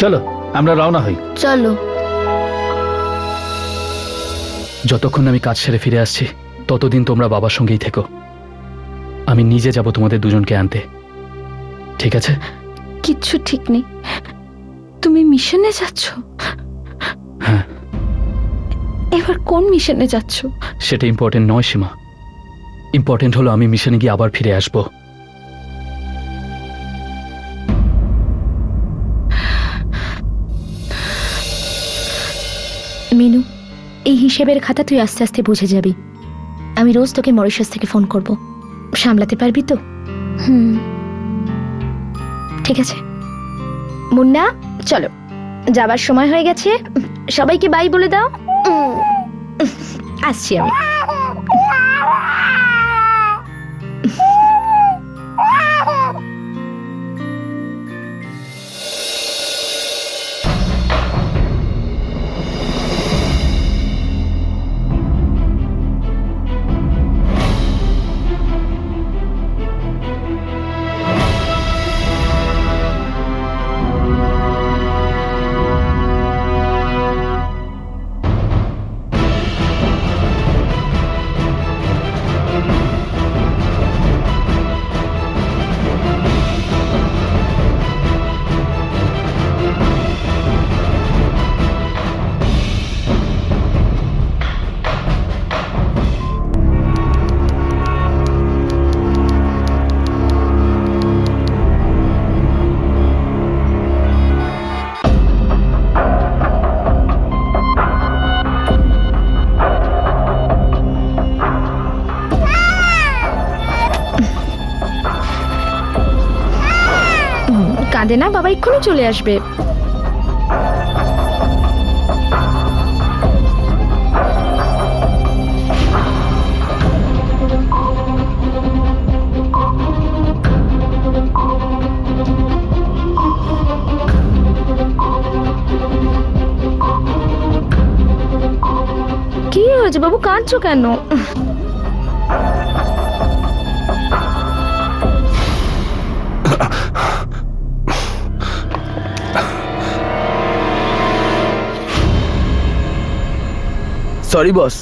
চলো আমরা রওনা হই। চলো। যতক্ষণ আমি কাজ সেরে ফিরে আসছি ততদিন তোমরা বাবার সঙ্গেই থেকো। আমি নিজে যাব তোমাদের দুজনকে আনতে, ঠিক আছে? কিচ্ছু ঠিক নেই। তুমি মিশনে যাচ্ছ? হ্যাঁ। এবার কোন মিশনে যাচ্ছ? সেটা ইম্পর্টেন্ট নয় সীমা, ইম্পর্টেন্ট হলো আমি মিশনে গিয়ে আবার ফিরে আসব। মিনু, এই হিসেবের খাতা তুই আস্তে আস্তে বুঝে যাবি। আমি রোজ তোকে মরিশাস থেকে ফোন করব, সামলাতে পারবি তো? ঠিক আছে মুন্না, চলো যাবার সময় হয়ে গেছে, সবাইকে বাই বলে দাও। আসছি আমি। কাঁদে না, বাবা এক্ষুনি চলে আসবে। কি হয়েছে বাবু, কাঁদছো কেন? Sorry boss.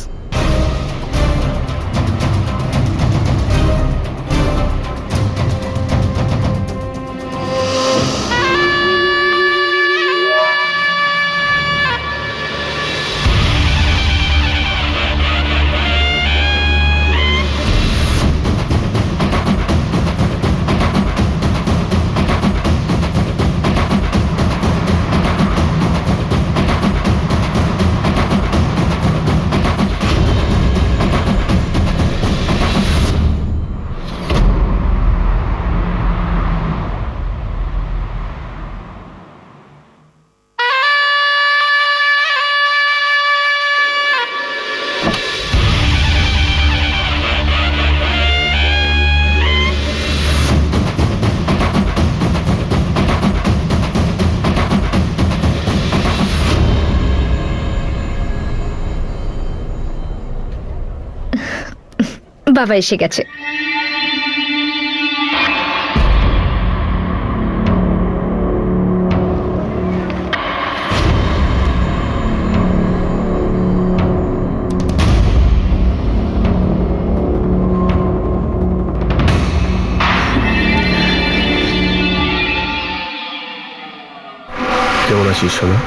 বাবা এসে গেছে। কেমন আছিস সোনা?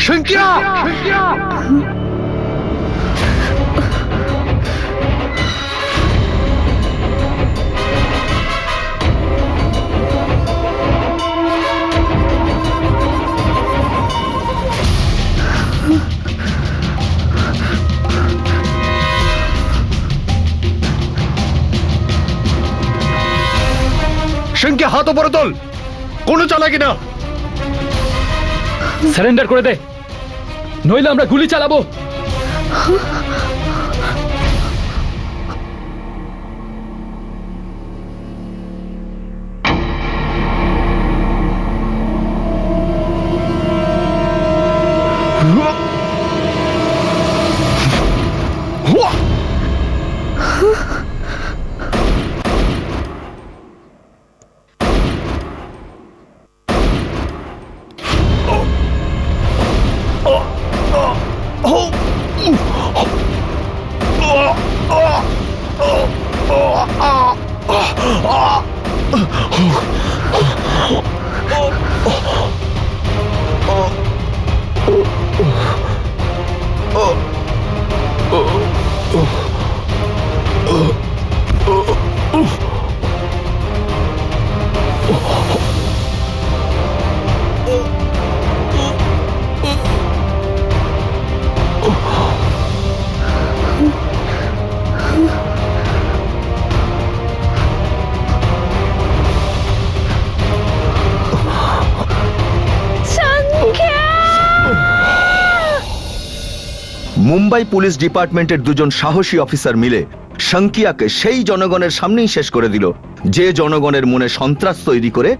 সংখ্যা সংখ্যা হাত উপরে তোল, কোনো চালাকি না। সারেন্ডার করে দে, নইলে আমরা গুলি চালাবো। মুম্বাই পুলিশ ডিপার্টমেন্টের দুজন সাহসী অফিসার মিলে শঙ্কিয়াকে সেই জনগণের সামনেই শেষ করে দিল যে জনগণের মনে সন্ত্রাস তৈরি করে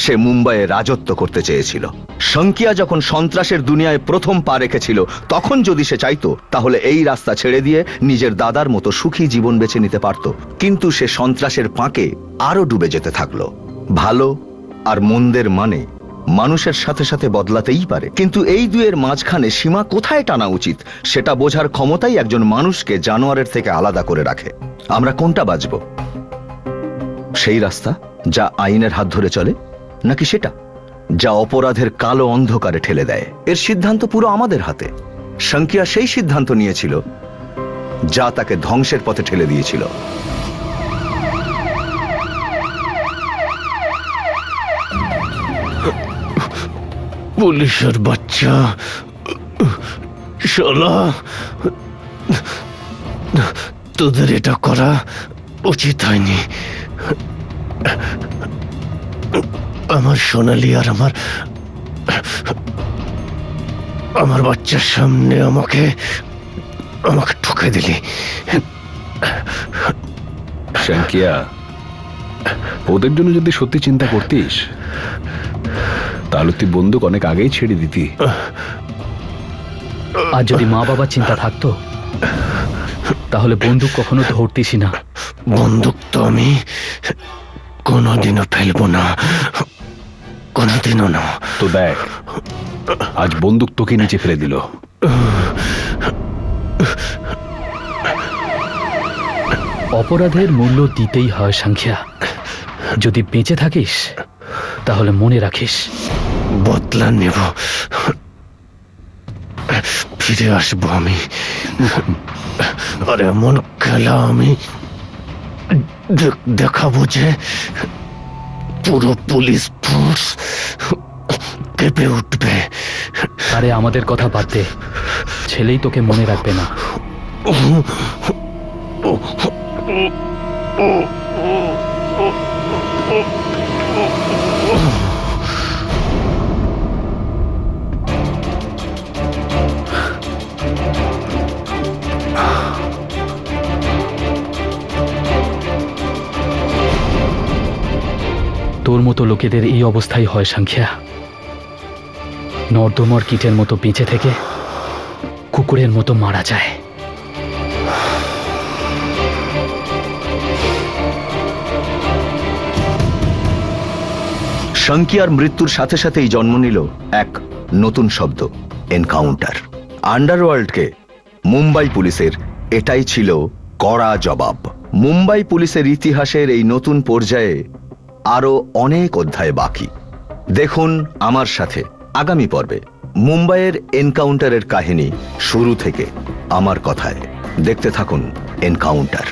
সে মুম্বাইয়ে রাজত্ব করতে চেয়েছিল। শঙ্কিয়া যখন সন্ত্রাসের দুনিয়ায় প্রথম পা রেখেছিল, তখন যদি সে চাইতো তাহলে এই রাস্তা ছেড়ে দিয়ে নিজের দাদার মতো সুখী জীবন বেছে নিতে পারত, কিন্তু সে সন্ত্রাসের ফাঁকে আরো ডুবে যেতে থাকলো। ভালো আর মন্দের মানে মানুষের সাথে সাথে বদলাতেই পারে, কিন্তু এই দুয়ের মাঝখানে সীমা কোথায় টানা উচিত সেটা বোঝার ক্ষমতাই একজন মানুষকে জানোয়ারের থেকে আলাদা করে রাখে। আমরা কোনটা বাঁচব? সেই রাস্তা যা আইনের হাত ধরে চলে, নাকি সেটা যা অপরাধের কালো অন্ধকারে ঠেলে দেয়? এর সিদ্ধান্ত পুরো আমাদের হাতে। শঙ্কিয়া সেই সিদ্ধান্ত নিয়েছিল যা তাকে ধ্বংসের পথে ঠেলে দিয়েছিল। পুলিশের বাচ্চা, শালা, তোদের এটা করা উচিত হয়নি। আমার সোনালি আর আমার বাচ্চার সামনে আমাকে ঠকে দিলি। শঙ্কিয়া, ওদের জন্য যদি সত্যি চিন্তা করতিস তাহলে তুই বন্দুক অনেক আগেই ছেড়ে দিতি। আর যদি মা বাবা চিন্তা থাকতো তাহলে বন্দুক কখনো ধরতিসই না। বন্দুক তো আমি কোনোদিনও ফেলবো না, কোনোদিনও না। তো দেখ, আজ বন্দুক তোকে নিচে ফেলে দিল। অপরাধের মূল্য দিতেই হয় সংখ্যা। যদি বেঁচে থাকিস তাহলে মনে রাখিস, বদলা নেব, ফিরে আসবো আমি। আর এমন খেলা আমি দেখাবো যে পুরো পুলিশ ফোর্স কেঁপে উঠবে। আরে আমাদের কথা বাদ দে, ছেলেই তোকে মনে রাখবে না। তোর মতো লোকেদের এই অবস্থাই হয় সংখ্যা। নর্দমার কীটের মতো বেঁচে থেকে কুকুরের মতো মারা যায়। শঙ্কিয়ার মৃত্যুর সাথে সাথেই জন্ম নিল এক নতুন শব্দ, এনকাউন্টার। আন্ডারওয়ার্ল্ডকে মুম্বাই পুলিশের এটাই ছিল কড়া জবাব। মুম্বাই পুলিশের ইতিহাসের এই নতুন পর্যায়ে আরো অনেক অধ্যায় বাকি। দেখুন আমার সাথে আগামী পর্বে মুম্বাইয়ের এনকাউন্টারের কাহিনী শুরু থেকে আমার কথায়। দেখতে থাকুন এনকাউন্টার।